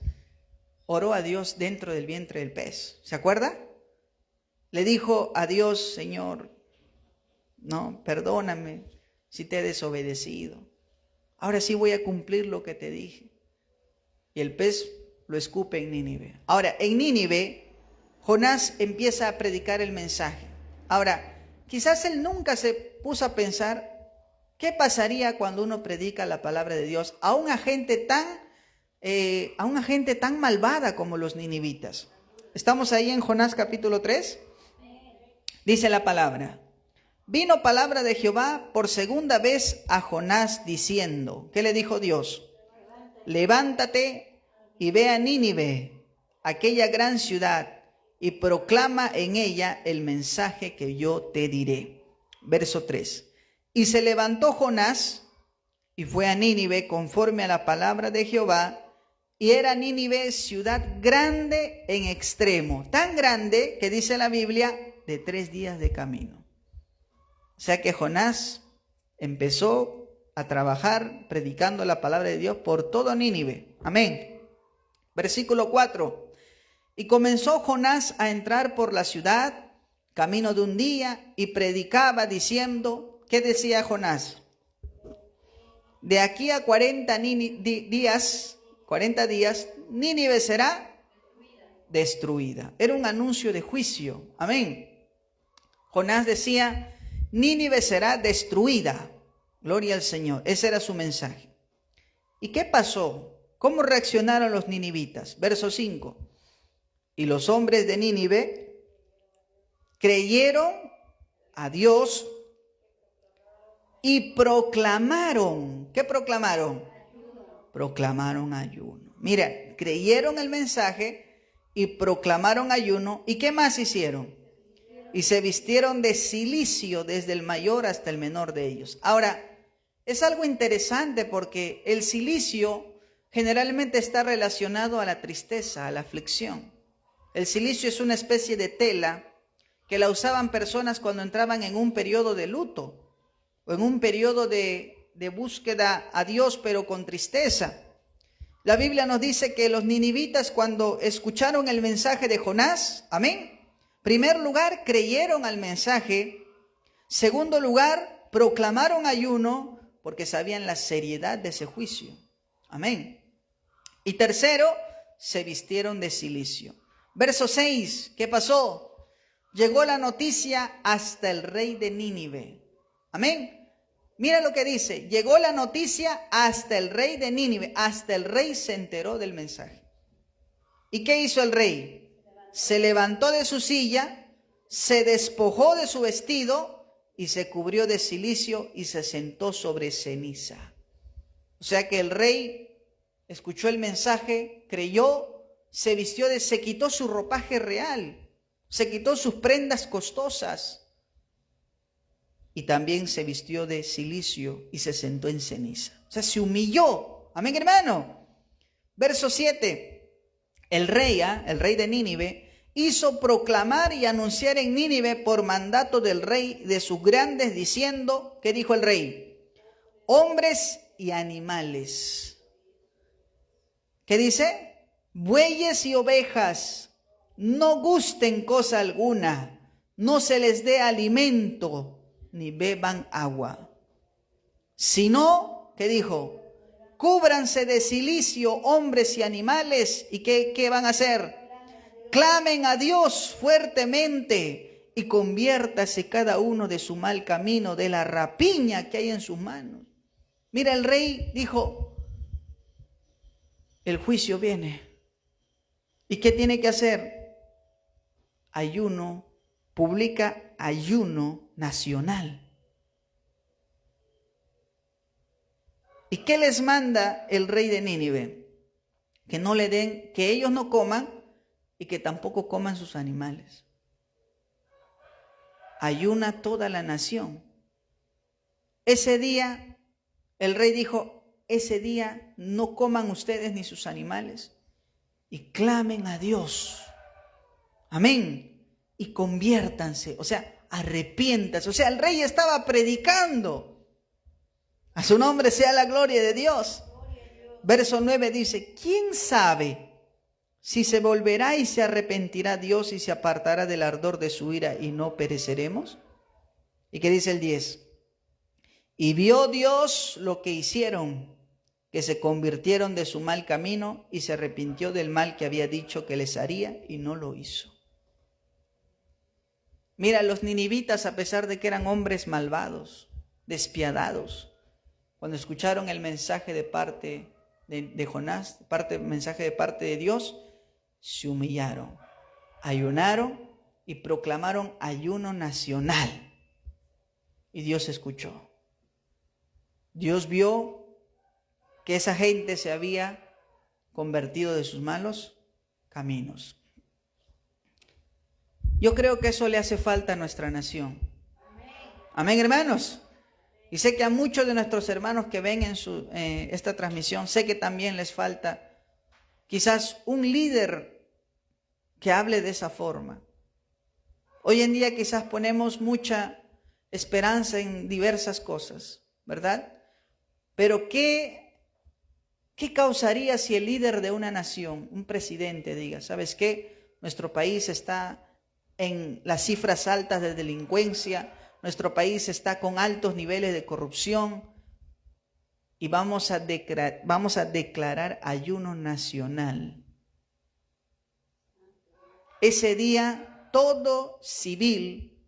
oró a Dios dentro del vientre del pez. ¿Se acuerda? Le dijo a Dios: Señor, no, perdóname si te he desobedecido. Ahora sí voy a cumplir lo que te dije. Y el pez lo escupe en Nínive. Ahora, en Nínive, Jonás empieza a predicar el mensaje. Ahora, quizás él nunca se puso a pensar qué pasaría cuando uno predica la palabra de Dios a una gente tan malvada como los ninivitas. Estamos ahí en Jonás capítulo 3. Dice la palabra: vino palabra de Jehová por segunda vez a Jonás diciendo, ¿qué le dijo Dios? Levántate y ve a Nínive, aquella gran ciudad, y proclama en ella el mensaje que yo te diré. Verso 3. Y se levantó Jonás y fue a Nínive conforme a la palabra de Jehová, y era Nínive ciudad grande en extremo, tan grande que dice la Biblia, de 3 días de camino. O sea que Jonás empezó a trabajar predicando la palabra de Dios por todo Nínive. Amén. Versículo 4. Y comenzó Jonás a entrar por la ciudad, camino de un día, y predicaba diciendo, ¿qué decía Jonás? De aquí a 40 días, Nínive será destruida. Era un anuncio de juicio. Amén. Jonás decía, Nínive será destruida. Gloria al Señor. Ese era su mensaje. ¿Y qué pasó? ¿Cómo reaccionaron los ninivitas? Verso 5. Y los hombres de Nínive creyeron a Dios y proclamaron. ¿Qué proclamaron? Proclamaron ayuno. Mira, creyeron el mensaje y proclamaron ayuno. ¿Y qué más hicieron? Y se vistieron de cilicio desde el mayor hasta el menor de ellos. Ahora, es algo interesante porque el cilicio generalmente está relacionado a la tristeza, a la aflicción. El cilicio es una especie de tela que la usaban personas cuando entraban en un periodo de luto o en un periodo de búsqueda a Dios, pero con tristeza. La Biblia nos dice que los ninivitas, cuando escucharon el mensaje de Jonás, amén, primer lugar, creyeron al mensaje. Segundo lugar, proclamaron ayuno porque sabían la seriedad de ese juicio. Amén. Y tercero, se vistieron de cilicio. Verso 6, ¿qué pasó? Llegó la noticia hasta el rey de Nínive. Amén. Mira lo que dice, llegó la noticia hasta el rey de Nínive, hasta el rey se enteró del mensaje. ¿Y qué hizo el rey? Se levantó de su silla, se despojó de su vestido y se cubrió de cilicio y se sentó sobre ceniza. O sea que el rey escuchó el mensaje, creyó, se quitó su ropaje real, se quitó sus prendas costosas y también se vistió de cilicio y se sentó en ceniza. O sea, se humilló. Amén, hermano. Verso 7. El rey de Nínive, hizo proclamar y anunciar en Nínive por mandato del rey de sus grandes, diciendo, ¿qué dijo el rey? Hombres y animales. ¿Qué dice? Bueyes y ovejas, no gusten cosa alguna, no se les dé alimento, ni beban agua. Sino, ¿qué dijo? Cúbranse de cilicio hombres y animales. ¿Y qué van a hacer? Clamen a Dios fuertemente y conviértase cada uno de su mal camino, de la rapiña que hay en sus manos. Mira, el rey dijo, el juicio viene. ¿Y qué tiene que hacer? Ayuno, publica ayuno nacional. ¿Y qué les manda el rey de Nínive? Que no le den, que ellos no coman y que tampoco coman sus animales. ayuna toda la nación. Ese día, el rey dijo, ese día no coman ustedes ni sus animales y clamen a Dios. Amén. Y conviértanse, o sea, arrepiéntanse. O sea, el rey estaba predicando. A su nombre sea la gloria de Dios. Verso 9 dice, ¿quién sabe si se volverá y se arrepentirá Dios y se apartará del ardor de su ira y no pereceremos? ¿Y qué dice el 10? Y vio Dios lo que hicieron, que se convirtieron de su mal camino y se arrepintió del mal que había dicho que les haría y no lo hizo. Mira, los ninivitas, a pesar de que eran hombres malvados, despiadados, cuando escucharon el mensaje de parte de Jonás, mensaje de parte de Dios, se humillaron, ayunaron y proclamaron ayuno nacional. Y Dios escuchó. Dios vio que esa gente se había convertido de sus malos caminos. Yo creo que eso le hace falta a nuestra nación. Amén, hermanos. Y sé que a muchos de nuestros hermanos que ven en esta transmisión, sé que también les falta quizás un líder que hable de esa forma. Hoy en día quizás ponemos mucha esperanza en diversas cosas, ¿verdad? Pero ¿qué causaría si el líder de una nación, un presidente, diga, ¿sabes qué? Nuestro país está en las cifras altas de delincuencia, nuestro país está con altos niveles de corrupción y vamos a declarar ayuno nacional. Ese día todo civil,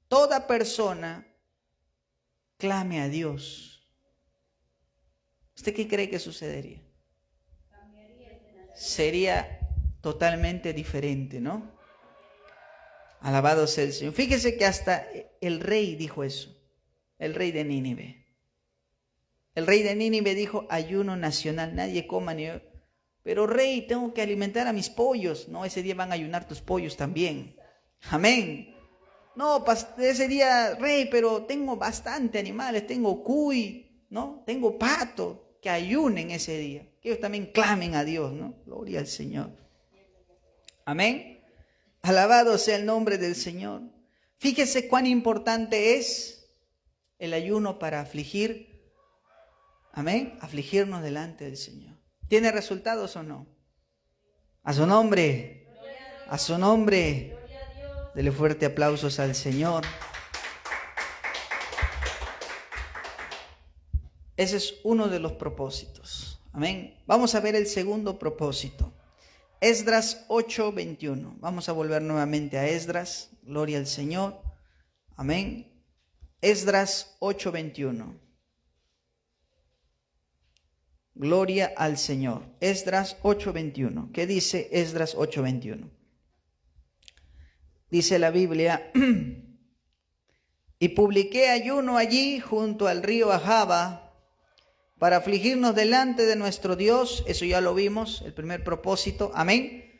toda persona clame a Dios. ¿Usted qué cree que sucedería? Sería totalmente diferente, ¿no? Alabado sea el Señor. Fíjese que hasta el rey dijo eso, el rey de Nínive. El rey de Nínive dijo ayuno nacional, nadie coma ni... Pero rey, tengo que alimentar a mis pollos. No, ese día van a ayunar tus pollos también. Amén. No, ese día, rey, pero tengo bastante animales, tengo cuy, ¿no? Tengo pato, que ayunen ese día. Que ellos también clamen a Dios, ¿no? Gloria al Señor. Amén. Alabado sea el nombre del Señor. Fíjese cuán importante es el ayuno para afligir, amén, afligirnos delante del Señor. ¿Tiene resultados o no? A su nombre, a su nombre. Dele fuerte aplausos al Señor. Ese es uno de los propósitos. Amén. Vamos a ver el segundo propósito. Esdras 8:21. Vamos a volver nuevamente a Esdras. Gloria al Señor. Amén. Esdras 8:21. Gloria al Señor. Esdras 8:21. ¿Qué dice Esdras 8:21? Dice la Biblia: y publiqué ayuno allí junto al río Ahava para afligirnos delante de nuestro Dios. Eso ya lo vimos, el primer propósito. Amén.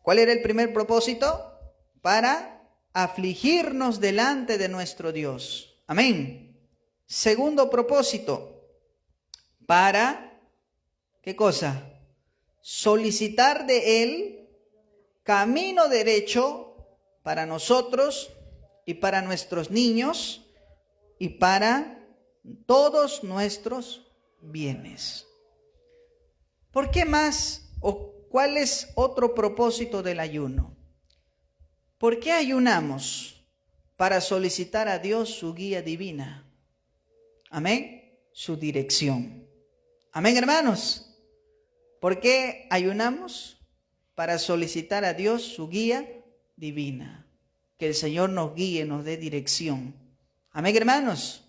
¿Cuál era el primer propósito? Para afligirnos delante de nuestro Dios. Amén. Segundo propósito, para, ¿qué cosa? Solicitar de Él camino derecho para nosotros y para nuestros niños y para todos nuestros bienes. ¿Por qué más o cuál es otro propósito del ayuno? ¿Por qué ayunamos? Para solicitar a Dios su guía divina. Amén. Su dirección. Amén, hermanos. ¿Por qué ayunamos? Para solicitar a Dios su guía divina. Que el Señor nos guíe, nos dé dirección. Amén, hermanos.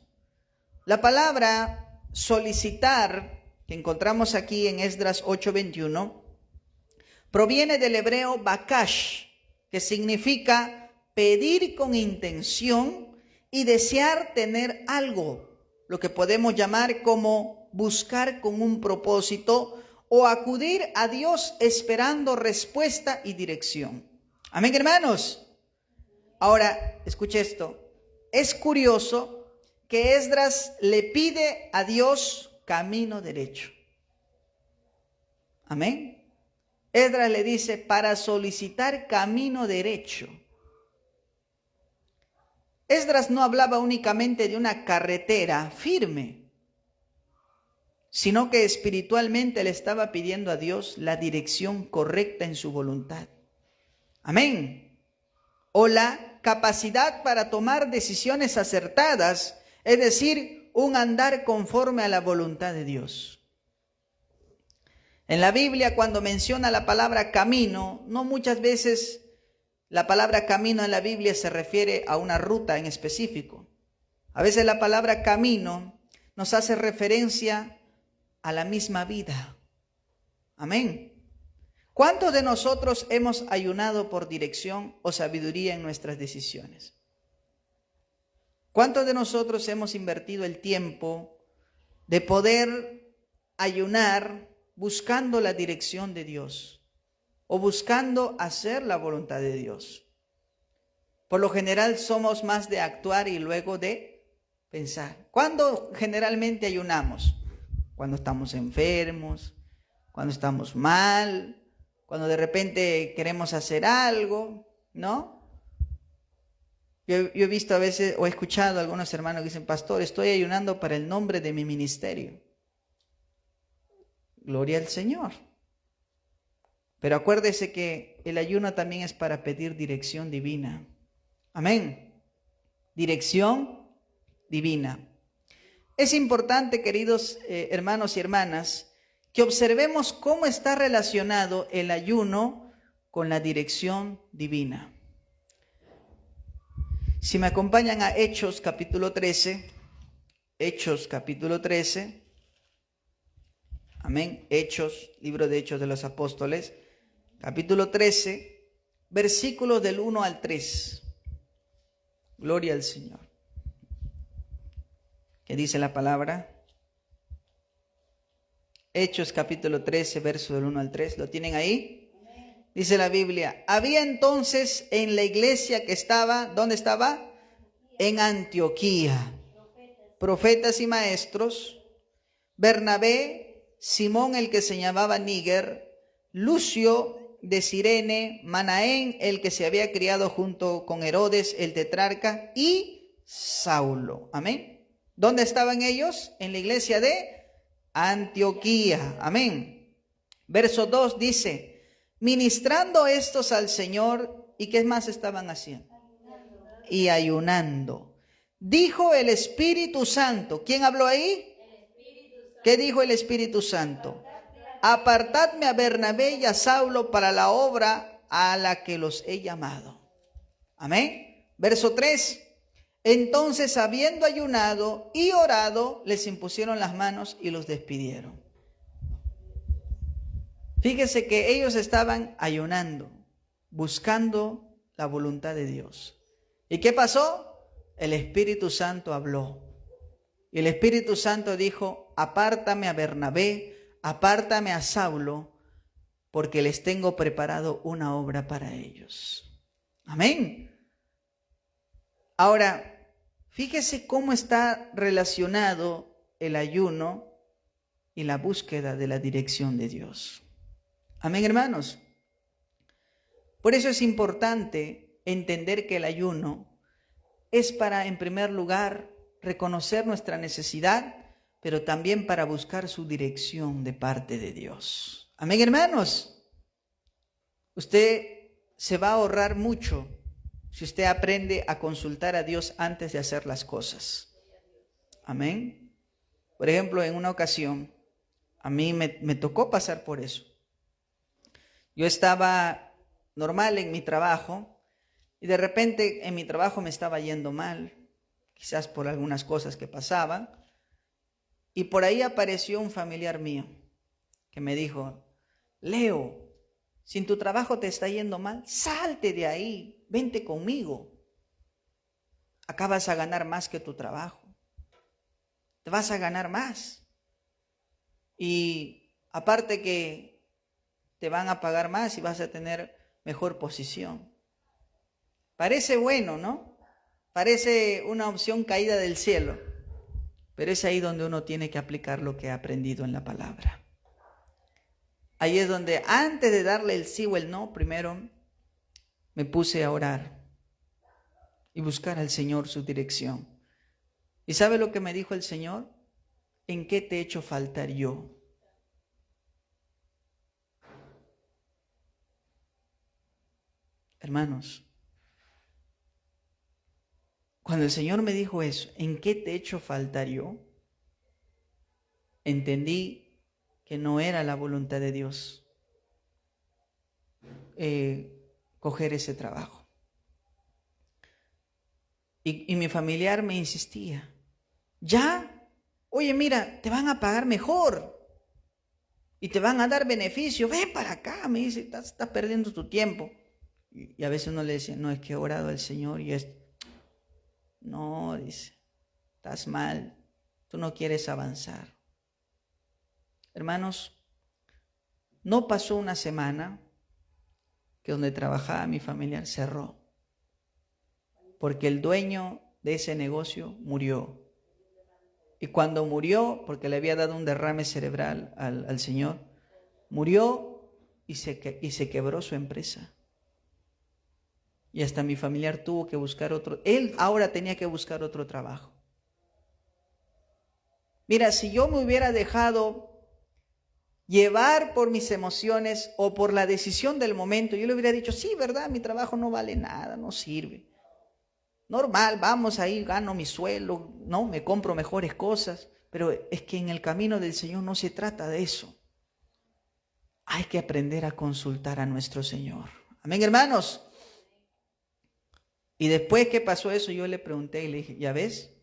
La palabra solicitar, que encontramos aquí en Esdras 8:21, proviene del hebreo bakash, que significa pedir con intención y desear tener algo, lo que podemos llamar como buscar con un propósito o acudir a Dios esperando respuesta y dirección. Amén, hermanos. Ahora, escuche esto. Es curioso que Esdras le pide a Dios camino derecho. Amén. Esdras le dice para solicitar camino derecho. Esdras no hablaba únicamente de una carretera firme, sino que espiritualmente le estaba pidiendo a Dios la dirección correcta en su voluntad. Amén. O la capacidad para tomar decisiones acertadas, es decir, un andar conforme a la voluntad de Dios. En la Biblia, cuando menciona la palabra camino, no muchas veces la palabra camino en la Biblia se refiere a una ruta en específico. A veces la palabra camino nos hace referencia a la misma vida. Amén. ¿Cuántos de nosotros hemos ayunado por dirección o sabiduría en nuestras decisiones? ¿Cuántos de nosotros hemos invertido el tiempo de poder ayunar buscando la dirección de Dios o buscando hacer la voluntad de Dios? Por lo general somos más de actuar y luego de pensar. ¿Cuándo generalmente ayunamos? Cuando estamos enfermos, cuando estamos mal, cuando de repente queremos hacer algo, ¿no? Yo he visto a veces, o he escuchado a algunos hermanos que dicen, pastor, estoy ayunando para el nombre de mi ministerio. Gloria al Señor. Pero acuérdese que el ayuno también es para pedir dirección divina. Amén. Dirección divina. Es importante, queridos hermanos y hermanas, que observemos cómo está relacionado el ayuno con la dirección divina. Si me acompañan a Hechos capítulo 13, Hechos capítulo 13, amén, Hechos, libro de Hechos de los Apóstoles, capítulo 13, versículos del 1 al 3. Gloria al Señor. ¿Qué dice la palabra? Hechos capítulo 13, verso del 1 al 3. ¿Lo tienen ahí? Amén. Dice la Biblia, había entonces en la iglesia que estaba, ¿dónde estaba? En Antioquía. Profetas y maestros, Bernabé, Simón el que se llamaba Níger, Lucio de Cirene, Manaén el que se había criado junto con Herodes el tetrarca y Saulo. Amén. ¿Dónde estaban ellos? En la iglesia de Antioquía. Amén. Verso 2 dice, ministrando estos al Señor, ¿y qué más estaban haciendo? Y ayunando. Dijo el Espíritu Santo. ¿Quién habló ahí? ¿Qué dijo el Espíritu Santo? Apartadme a Bernabé y a Saulo para la obra a la que los he llamado. Amén. Verso 3. Entonces, habiendo ayunado y orado, les impusieron las manos y los despidieron. Fíjese que ellos estaban ayunando, buscando la voluntad de Dios. ¿Y qué pasó? El Espíritu Santo habló. Y el Espíritu Santo dijo, apártame a Bernabé, apártame a Saulo, porque les tengo preparado una obra para ellos. Amén. Ahora, fíjese cómo está relacionado el ayuno y la búsqueda de la dirección de Dios. Amén, hermanos. Por eso es importante entender que el ayuno es para, en primer lugar, reconocer nuestra necesidad, pero también para buscar su dirección de parte de Dios. Amén, hermanos. Usted se va a ahorrar mucho si usted aprende a consultar a Dios antes de hacer las cosas. Amén. Por ejemplo, en una ocasión, a mí me tocó pasar por eso. Yo estaba normal en mi trabajo y de repente en mi trabajo me estaba yendo mal, quizás por algunas cosas que pasaban, y por ahí apareció un familiar mío que me dijo, Leo, si en tu trabajo te está yendo mal, salte de ahí, vente conmigo. Acá vas a ganar más que tu trabajo. Te vas a ganar más. Y aparte que te van a pagar más y vas a tener mejor posición. Parece bueno, ¿no? Parece una opción caída del cielo, pero es ahí donde uno tiene que aplicar lo que ha aprendido en la palabra. Ahí es donde antes de darle el sí o el no, primero me puse a orar y buscar al Señor su dirección. ¿Y sabe lo que me dijo el Señor? ¿En qué te he hecho faltar yo? Hermanos, cuando el Señor me dijo eso, ¿en qué te he hecho faltar yo? Entendí que no era la voluntad de Dios coger ese trabajo. Y mi familiar me insistía, ya, oye, mira, te van a pagar mejor y te van a dar beneficio, ve para acá, me dice, estás perdiendo tu tiempo. Y a veces uno le decía, no, es que he orado al Señor y es, no, dice, estás mal, tú no quieres avanzar. Hermanos, no pasó una semana que donde trabajaba mi familiar cerró, porque el dueño de ese negocio murió. Y cuando murió, porque le había dado un derrame cerebral al Señor, murió y se quebró su empresa. Y hasta mi familiar tuvo que buscar otro, él ahora tenía que buscar otro trabajo. Mira, si yo me hubiera dejado llevar por mis emociones o por la decisión del momento, yo le hubiera dicho, sí, verdad, mi trabajo no vale nada, no sirve. Normal, vamos ahí, gano mi sueldo, no, me compro mejores cosas, pero es que en el camino del Señor no se trata de eso. Hay que aprender a consultar a nuestro Señor. Amén, hermanos. Y después que pasó eso, yo le pregunté y le dije, ¿ya ves?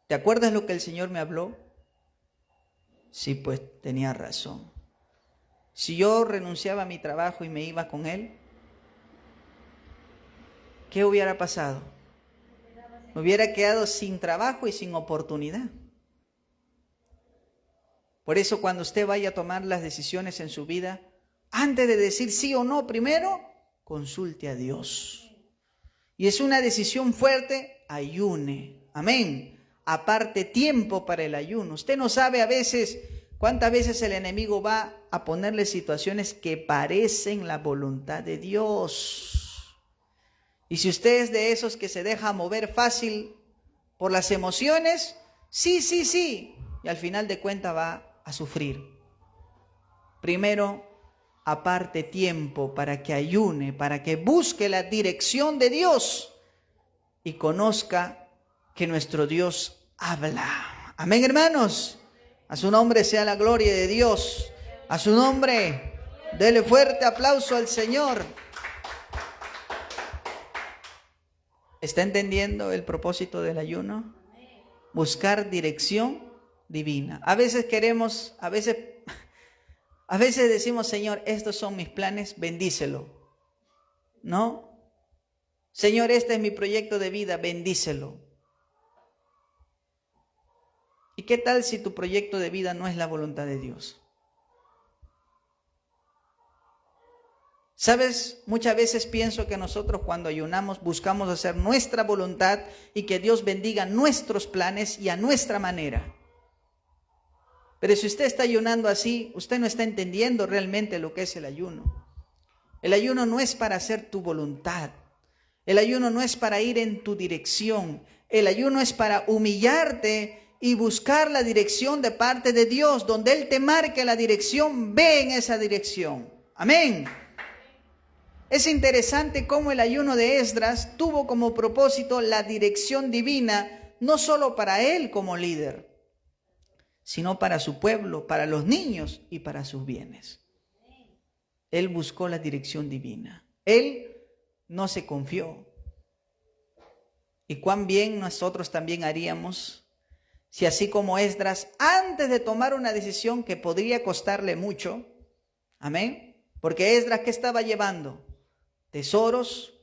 ¿Te acuerdas lo que el Señor me habló? Sí, pues tenía razón. Si yo renunciaba a mi trabajo y me iba con Él, ¿qué hubiera pasado? Me hubiera quedado sin trabajo y sin oportunidad. Por eso cuando usted vaya a tomar las decisiones en su vida, antes de decir sí o no, primero consulte a Dios. Y es una decisión fuerte, ayune. Amén. Aparte tiempo para el ayuno. Usted no sabe a veces cuántas veces el enemigo va a ponerle situaciones que parecen la voluntad de Dios. Y si usted es de esos que se deja mover fácil por las emociones, sí, y al final de cuentas va a sufrir. Primero, aparte tiempo para que ayune, para que busque la dirección de Dios y conozca que nuestro Dios habla. Amén, hermanos. A su nombre sea la gloria de Dios. A su nombre, dele fuerte aplauso al Señor. ¿Está entendiendo el propósito del ayuno? Buscar dirección divina. A veces queremos, a veces decimos, Señor, estos son mis planes, bendícelo. ¿No? Señor, este es mi proyecto de vida, bendícelo. ¿Y qué tal si tu proyecto de vida no es la voluntad de Dios? ¿Sabes? Muchas veces pienso que nosotros cuando ayunamos buscamos hacer nuestra voluntad y que Dios bendiga nuestros planes y a nuestra manera. Pero si usted está ayunando así, usted no está entendiendo realmente lo que es el ayuno. El ayuno no es para hacer tu voluntad. El ayuno no es para ir en tu dirección. El ayuno es para humillarte y buscar la dirección de parte de Dios. Donde Él te marque la dirección, ve en esa dirección. Amén. Es interesante cómo el ayuno de Esdras tuvo como propósito la dirección divina, no solo para él como líder, sino para su pueblo, para los niños y para sus bienes. Él buscó la dirección divina. Él no se confió. Y cuán bien nosotros también haríamos si así como Esdras, antes de tomar una decisión que podría costarle mucho, amén, porque Esdras, ¿qué estaba llevando? Tesoros,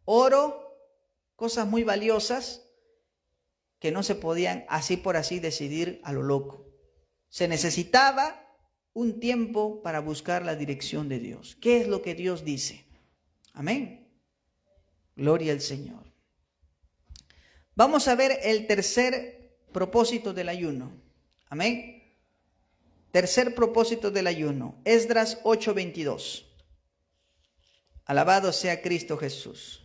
oro, cosas muy valiosas que no se podían así por así decidir a lo loco. Se necesitaba un tiempo para buscar la dirección de Dios. ¿Qué es lo que Dios dice? Amén. Gloria al Señor. Vamos a ver el tercer propósito del ayuno. Amén. Tercer propósito del ayuno. Esdras 8:22. Alabado sea Cristo Jesús.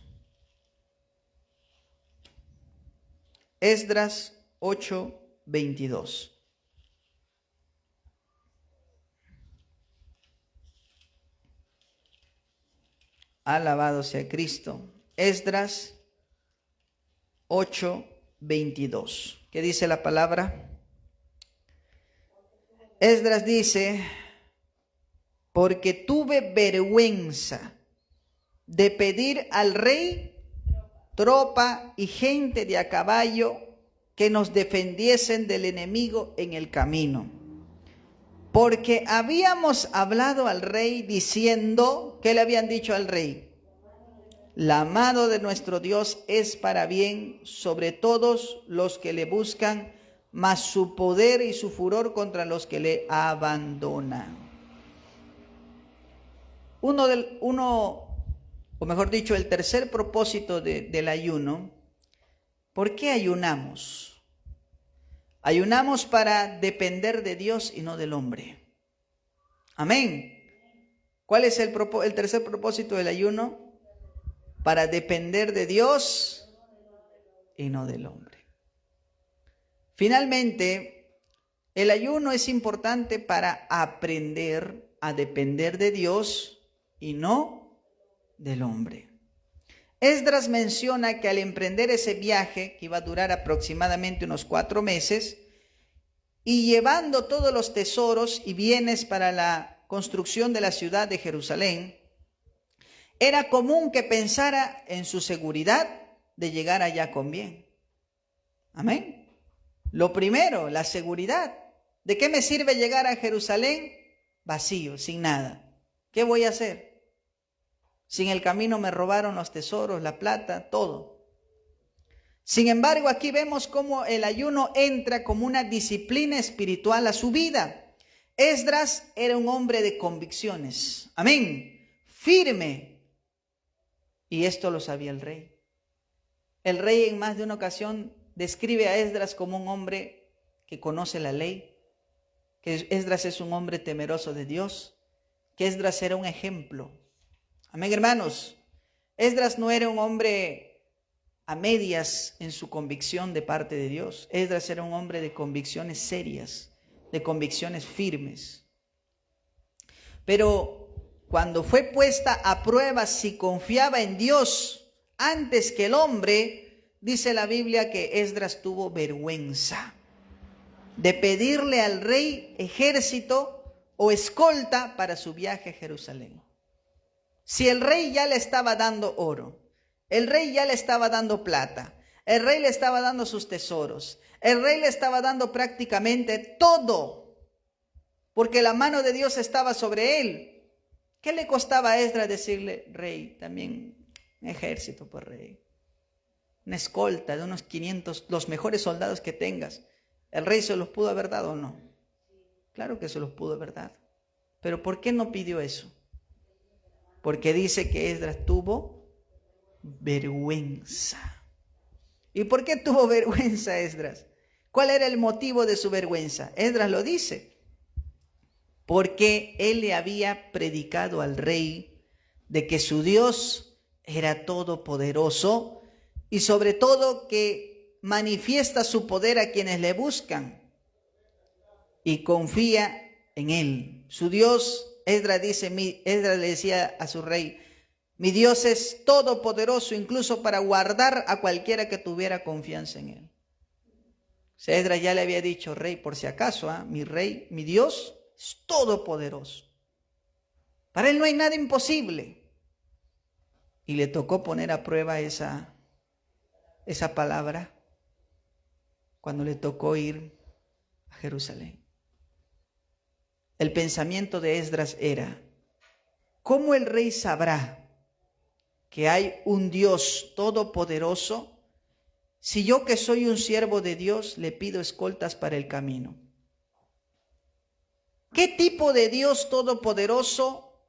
Esdras 8:22. Alabado sea Cristo. Esdras 8:22. ¿Qué dice la palabra? Esdras dice, porque tuve vergüenza de pedir al rey tropa y gente de a caballo que nos defendiesen del enemigo en el camino. Porque habíamos hablado al rey diciendo, ¿qué le habían dicho al rey? La mano de nuestro Dios es para bien sobre todos los que le buscan, mas su poder y su furor contra los que le abandonan. O mejor dicho, el tercer propósito del ayuno. ¿Por qué ayunamos? Ayunamos para depender de Dios y no del hombre. Amén. ¿Cuál es el tercer propósito del ayuno? Para depender de Dios y no del hombre. Finalmente, el ayuno es importante para aprender a depender de Dios y no del hombre. Esdras menciona que al emprender ese viaje, que iba a durar aproximadamente unos 4 meses, y llevando todos los tesoros y bienes para la construcción de la ciudad de Jerusalén, era común que pensara en su seguridad de llegar allá con bien. Amén. Lo primero, la seguridad. ¿De qué me sirve llegar a Jerusalén vacío, sin nada? ¿Qué voy a hacer? Si en el camino me robaron los tesoros, la plata, todo. Sin embargo, aquí vemos cómo el ayuno entra como una disciplina espiritual a su vida. Esdras era un hombre de convicciones. Amén. Firme. Y esto lo sabía el rey. El rey en más de una ocasión describe a Esdras como un hombre que conoce la ley, que Esdras es un hombre temeroso de Dios, que Esdras era un ejemplo. Amén, hermanos. Esdras no era un hombre a medias en su convicción de parte de Dios. Esdras era un hombre de convicciones serias, de convicciones firmes. Pero cuando fue puesta a prueba si confiaba en Dios antes que el hombre, dice la Biblia que Esdras tuvo vergüenza de pedirle al rey ejército o escolta para su viaje a Jerusalén. Si el rey ya le estaba dando oro, el rey ya le estaba dando plata, el rey le estaba dando sus tesoros, el rey le estaba dando prácticamente todo, porque la mano de Dios estaba sobre él. ¿Qué le costaba a Esdras decirle, rey, también un ejército, pues rey? Una escolta de unos 500, los mejores soldados que tengas. ¿El rey se los pudo haber dado o no? Claro que se los pudo haber dado. Pero ¿por qué no pidió eso? Porque dice que Esdras tuvo vergüenza. ¿Y por qué tuvo vergüenza Esdras? ¿Cuál era el motivo de su vergüenza? Esdras lo dice. Porque él le había predicado al rey de que su Dios era todopoderoso y sobre todo que manifiesta su poder a quienes le buscan y confía en él. Su Dios, Esdras le decía a su rey, mi Dios es todopoderoso incluso para guardar a cualquiera que tuviera confianza en él. Esdras ya le había dicho, rey, por si acaso, mi rey, mi Dios es todopoderoso. Para él no hay nada imposible. Y le tocó poner a prueba esa palabra cuando le tocó ir a Jerusalén. El pensamiento de Esdras era, ¿cómo el rey sabrá que hay un Dios todopoderoso si yo que soy un siervo de Dios le pido escoltas para el camino? ¿Qué tipo de Dios todopoderoso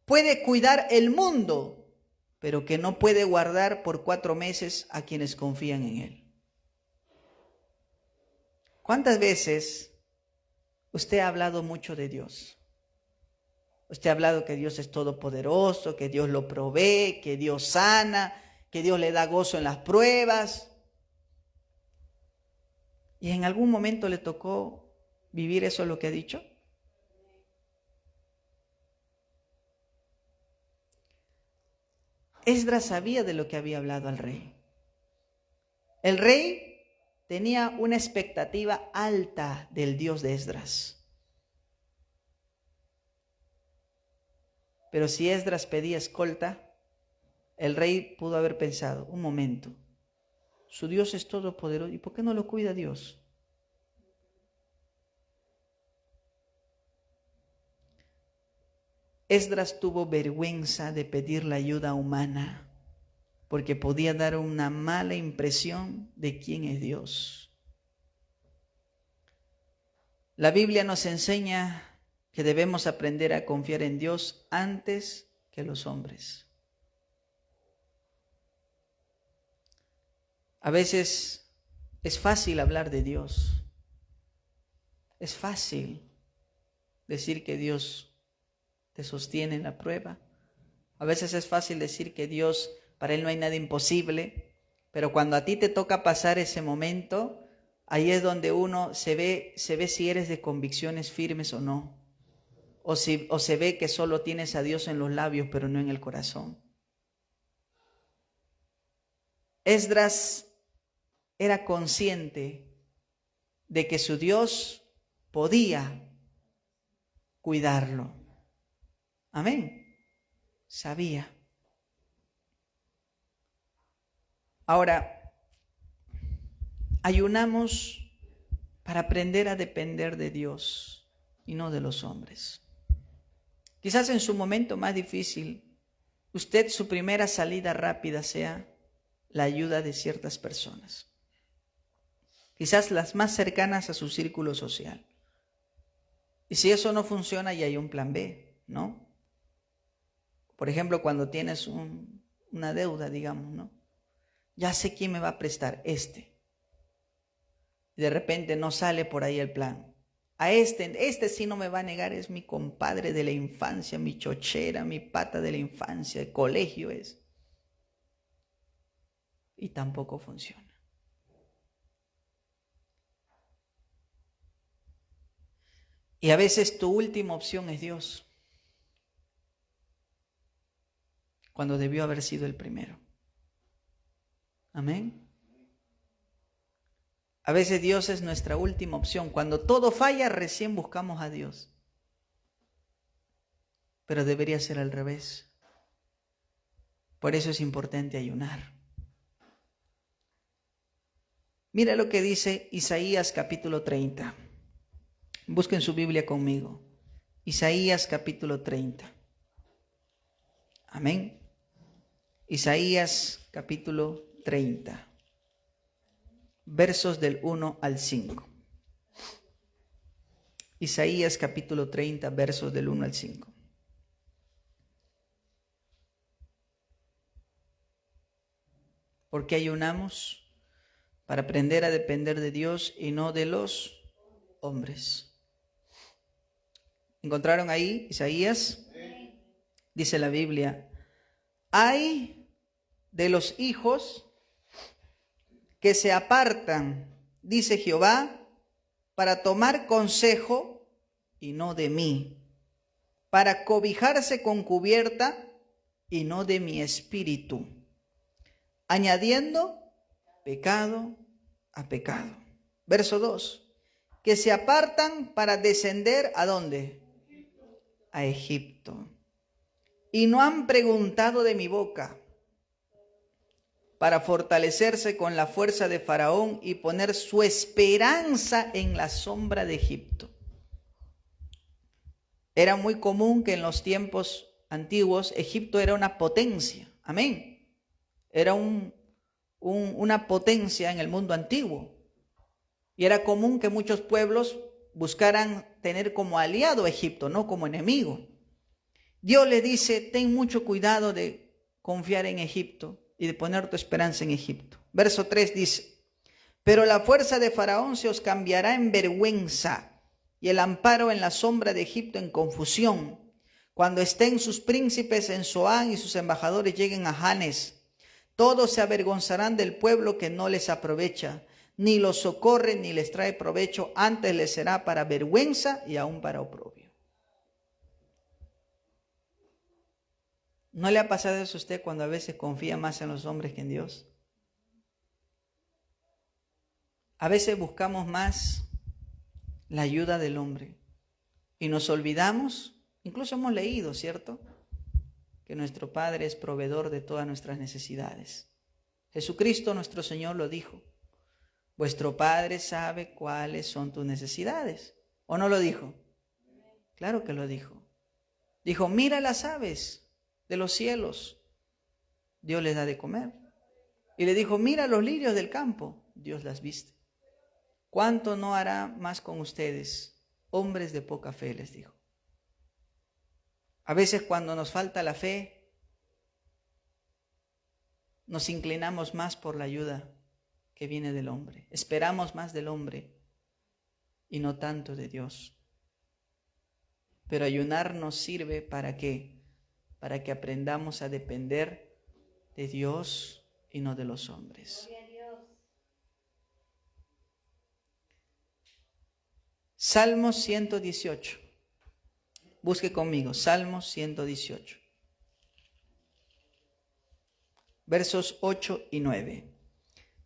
puede cuidar el mundo pero que no puede guardar por 4 meses a quienes confían en Él. ¿Cuántas veces usted ha hablado mucho de Dios? Usted ha hablado que Dios es todopoderoso, que Dios lo provee, que Dios sana, que Dios le da gozo en las pruebas. ¿Y en algún momento le tocó vivir eso lo que ha dicho? Esdras sabía de lo que había hablado al rey. El rey tenía una expectativa alta del Dios de Esdras. Pero si Esdras pedía escolta, el rey pudo haber pensado, un momento, su Dios es todopoderoso, ¿y por qué no lo cuida Dios? Esdras tuvo vergüenza de pedir la ayuda humana, porque podía dar una mala impresión de quién es Dios. La Biblia nos enseña que debemos aprender a confiar en Dios antes que los hombres. A veces es fácil hablar de Dios. Es fácil decir que Dios te sostiene en la prueba. A veces es fácil decir que Dios, para Él no hay nada imposible, pero cuando a ti te toca pasar ese momento, ahí es donde uno se ve si eres de convicciones firmes o no. O se ve que solo tienes a Dios en los labios, pero no en el corazón. Esdras era consciente de que su Dios podía cuidarlo. Amén. Sabía. Ahora, ayunamos para aprender a depender de Dios y no de los hombres. Quizás en su momento más difícil, su primera salida rápida sea la ayuda de ciertas personas. Quizás las más cercanas a su círculo social. Y si eso no funciona, ya hay un plan B, ¿no? Por ejemplo, cuando tienes una deuda, digamos, ¿no? Ya sé quién me va a prestar, Y de repente no sale por ahí el plan. A este sí no me va a negar, es mi compadre de la infancia, mi chochera, mi pata de la infancia, el colegio es. Y tampoco funciona. Y a veces tu última opción es Dios, cuando debió haber sido el primero. Amén. A veces Dios es nuestra última opción. Cuando todo falla, recién buscamos a Dios. Pero debería ser al revés. Por eso es importante ayunar. Mira lo que dice Isaías capítulo 30. Busquen su Biblia conmigo. Isaías capítulo 30. Amén. Isaías capítulo 30. Versos del 1 al 5. Isaías capítulo 30, versos del 1 al 5. ¿Por qué ayunamos? Para aprender a depender de Dios y no de los hombres. ¿Encontraron ahí Isaías? Dice la Biblia, ay de los hijos que se apartan, dice Jehová, para tomar consejo y no de mí, para cobijarse con cubierta y no de mi espíritu, añadiendo pecado a pecado. Verso 2, que se apartan para descender ¿a dónde? A Egipto. Y no han preguntado de mi boca, para fortalecerse con la fuerza de Faraón y poner su esperanza en la sombra de Egipto. Era muy común que en los tiempos antiguos Egipto era una potencia. Amén. Era una potencia en el mundo antiguo. Y era común que muchos pueblos buscaran tener como aliado a Egipto, no como enemigo. Dios le dice, ten mucho cuidado de confiar en Egipto y de poner tu esperanza en Egipto. Verso 3 dice, pero la fuerza de Faraón se os cambiará en vergüenza y el amparo en la sombra de Egipto en confusión, cuando estén sus príncipes en Zoán y sus embajadores lleguen a Janes. Todos se avergonzarán del pueblo que no les aprovecha, ni los socorre ni les trae provecho, antes les será para vergüenza y aún para oprobio. ¿No le ha pasado eso a usted cuando a veces confía más en los hombres que en Dios? A veces buscamos más la ayuda del hombre y nos olvidamos, incluso hemos leído, ¿cierto?, que nuestro Padre es proveedor de todas nuestras necesidades. Jesucristo nuestro Señor lo dijo, vuestro Padre sabe cuáles son tus necesidades. ¿O no lo dijo? Claro que lo dijo. Dijo, mira las aves de los cielos, Dios les da de comer. Y le dijo, mira los lirios del campo, Dios las viste. ¿Cuánto no hará más con ustedes, hombres de poca fe? Les dijo. A veces cuando nos falta la fe, nos inclinamos más por la ayuda que viene del hombre. Esperamos más del hombre y no tanto de Dios. Pero ayunar nos sirve ¿para qué? Para que aprendamos a depender de Dios y no de los hombres. Salmos 118. Busque conmigo, Salmos 118. Versos 8 y 9.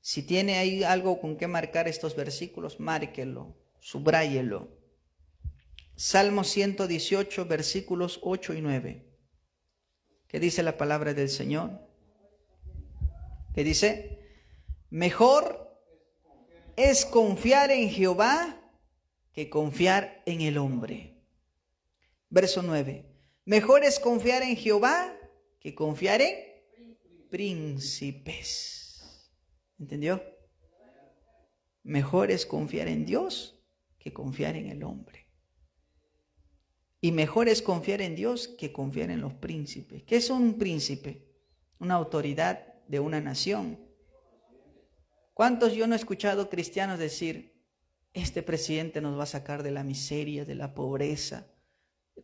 Si tiene ahí algo con qué marcar estos versículos, márquelo, subráyelo. Salmos 118, versículos 8 y 9. ¿Qué dice la palabra del Señor? ¿Qué dice? Mejor es confiar en Jehová que confiar en el hombre. Verso 9. Mejor es confiar en Jehová que confiar en príncipes. ¿Entendió? Mejor es confiar en Dios que confiar en el hombre. Y mejor es confiar en Dios que confiar en los príncipes. ¿Qué es un príncipe? Una autoridad de una nación. ¿Cuántos yo no he escuchado cristianos decir, este presidente nos va a sacar de la miseria, de la pobreza?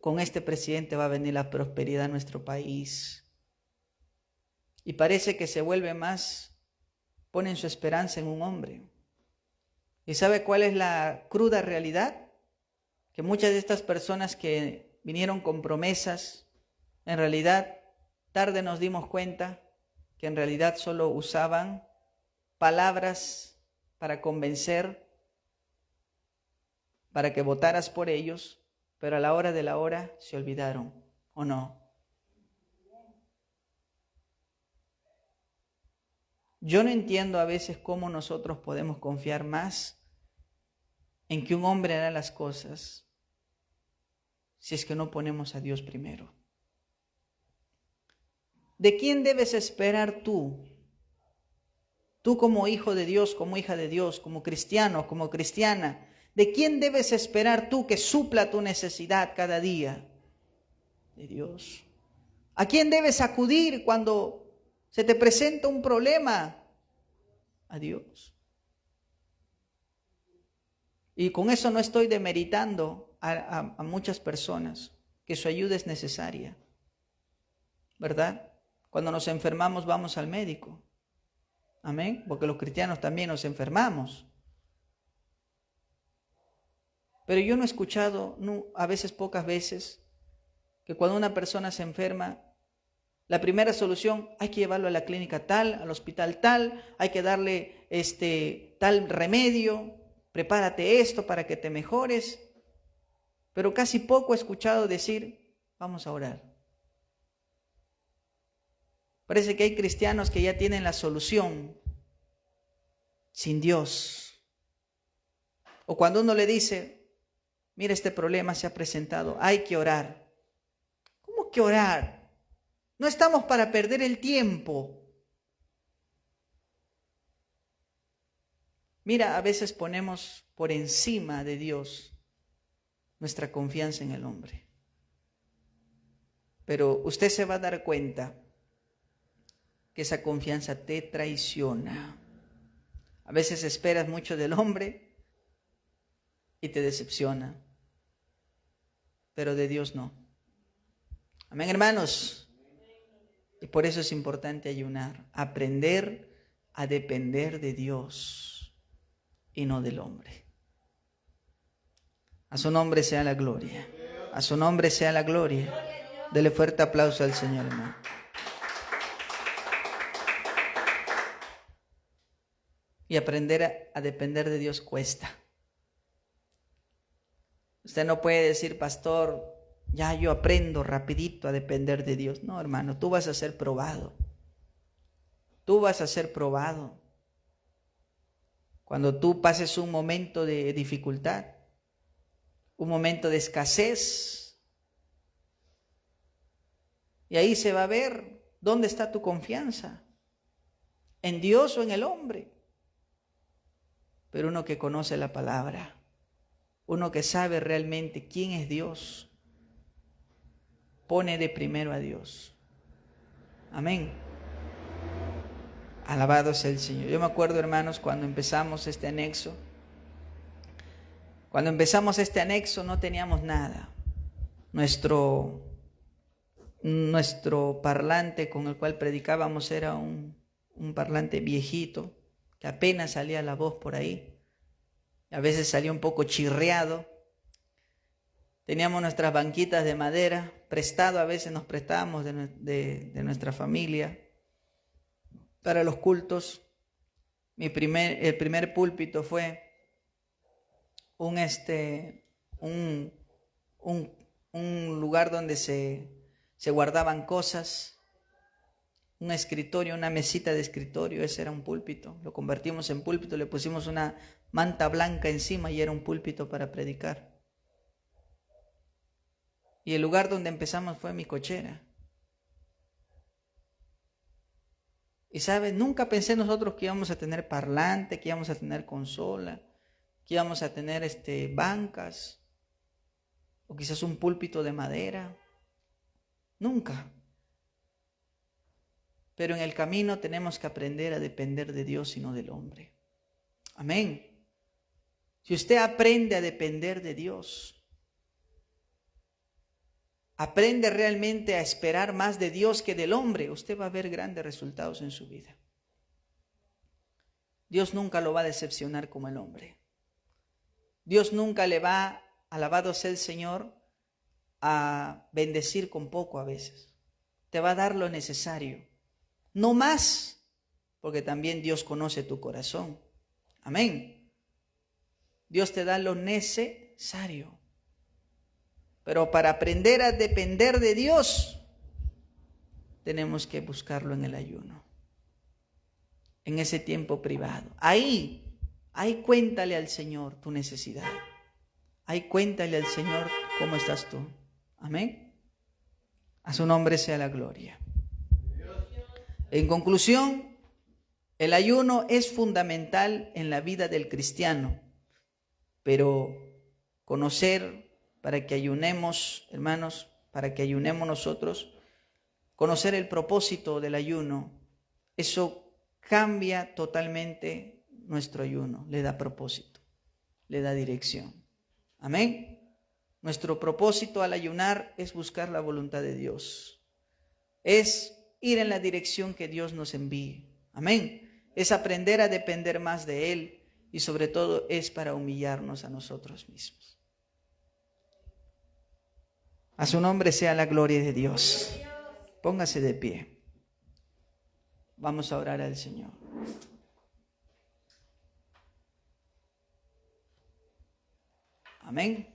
Con este presidente va a venir la prosperidad a nuestro país. Y parece que se vuelve más, ponen su esperanza en un hombre. ¿Y sabe cuál es la cruda realidad? Que muchas de estas personas que vinieron con promesas, en realidad, tarde nos dimos cuenta que en realidad solo usaban palabras para convencer, para que votaras por ellos, pero a la hora de la hora se olvidaron, ¿o no? Yo no entiendo a veces cómo nosotros podemos confiar más en que un hombre hará las cosas si es que no ponemos a Dios primero. ¿De quién debes esperar tú? Tú como hijo de Dios, como hija de Dios, como cristiano, como cristiana, ¿de quién debes esperar tú que supla tu necesidad cada día? De Dios. ¿A quién debes acudir cuando se te presenta un problema? A Dios. Y con eso no estoy demeritando a muchas personas, que su ayuda es necesaria, ¿verdad? Cuando nos enfermamos vamos al médico. Amén, porque los cristianos también nos enfermamos. Pero yo no he escuchado, a veces, pocas veces, que cuando una persona se enferma, la primera solución, hay que llevarlo a la clínica tal, al hospital tal, hay que darle tal remedio, prepárate esto para que te mejores. Pero casi poco he escuchado decir, vamos a orar. Parece que hay cristianos que ya tienen la solución sin Dios. O cuando uno le dice, mira, este problema se ha presentado, hay que orar. ¿Cómo que orar? No estamos para perder el tiempo. Mira, a veces ponemos por encima de Dios nuestra confianza en el hombre. Pero usted se va a dar cuenta que esa confianza te traiciona. A veces esperas mucho del hombre y te decepciona, pero de Dios no. Amén, hermanos. Y por eso es importante ayunar, aprender a depender de Dios y no del hombre. A su nombre sea la gloria. A su nombre sea la gloria. Dele fuerte aplauso al Señor, hermano. Y aprender a depender de Dios cuesta. Usted no puede decir, pastor, ya yo aprendo rapidito a depender de Dios. No, hermano, tú vas a ser probado. Tú vas a ser probado. Cuando tú pases un momento de dificultad, un momento de escasez, y ahí se va a ver dónde está tu confianza, en Dios o en el hombre. Pero uno que conoce la palabra, uno que sabe realmente quién es Dios, pone de primero a Dios. Amén. Alabado sea el Señor. Yo me acuerdo, hermanos, cuando empezamos este anexo. Cuando empezamos este anexo no teníamos nada. Nuestro parlante con el cual predicábamos era un parlante viejito, que apenas salía la voz por ahí. A veces salía un poco chirriado. Teníamos nuestras banquitas de madera, prestado, a veces nos prestábamos de nuestra familia para los cultos. El primer púlpito fue un lugar donde se guardaban cosas, un escritorio, una mesita de escritorio, ese era un púlpito. Lo convertimos en púlpito, le pusimos una manta blanca encima y era un púlpito para predicar. Y el lugar donde empezamos fue mi cochera. Y sabes, nunca pensé nosotros que íbamos a tener parlante, que íbamos a tener consola, que íbamos a tener bancas, o quizás un púlpito de madera. Nunca. Pero en el camino tenemos que aprender a depender de Dios y no del hombre. Amén. Si usted aprende a depender de Dios, aprende realmente a esperar más de Dios que del hombre, usted va a ver grandes resultados en su vida. Dios nunca lo va a decepcionar como el hombre. Dios nunca le va, alabado sea el Señor, a bendecir con poco a veces. Te va a dar lo necesario. No más, porque también Dios conoce tu corazón. Amén. Dios te da lo necesario. Pero para aprender a depender de Dios, tenemos que buscarlo en el ayuno, en ese tiempo privado. Ahí cuéntale al Señor tu necesidad. Ahí cuéntale al Señor cómo estás tú. Amén. A su nombre sea la gloria. En conclusión, el ayuno es fundamental en la vida del cristiano, pero conocer, para que ayunemos, hermanos, para que ayunemos nosotros, conocer el propósito del ayuno, eso cambia totalmente nuestro ayuno, le da propósito, le da dirección. Amén. Nuestro propósito al ayunar es buscar la voluntad de Dios, es ir en la dirección que Dios nos envíe. Amén. Es aprender a depender más de Él y sobre todo es para humillarnos a nosotros mismos. A su nombre sea la gloria de Dios. Póngase de pie. Vamos a orar al Señor. Amén.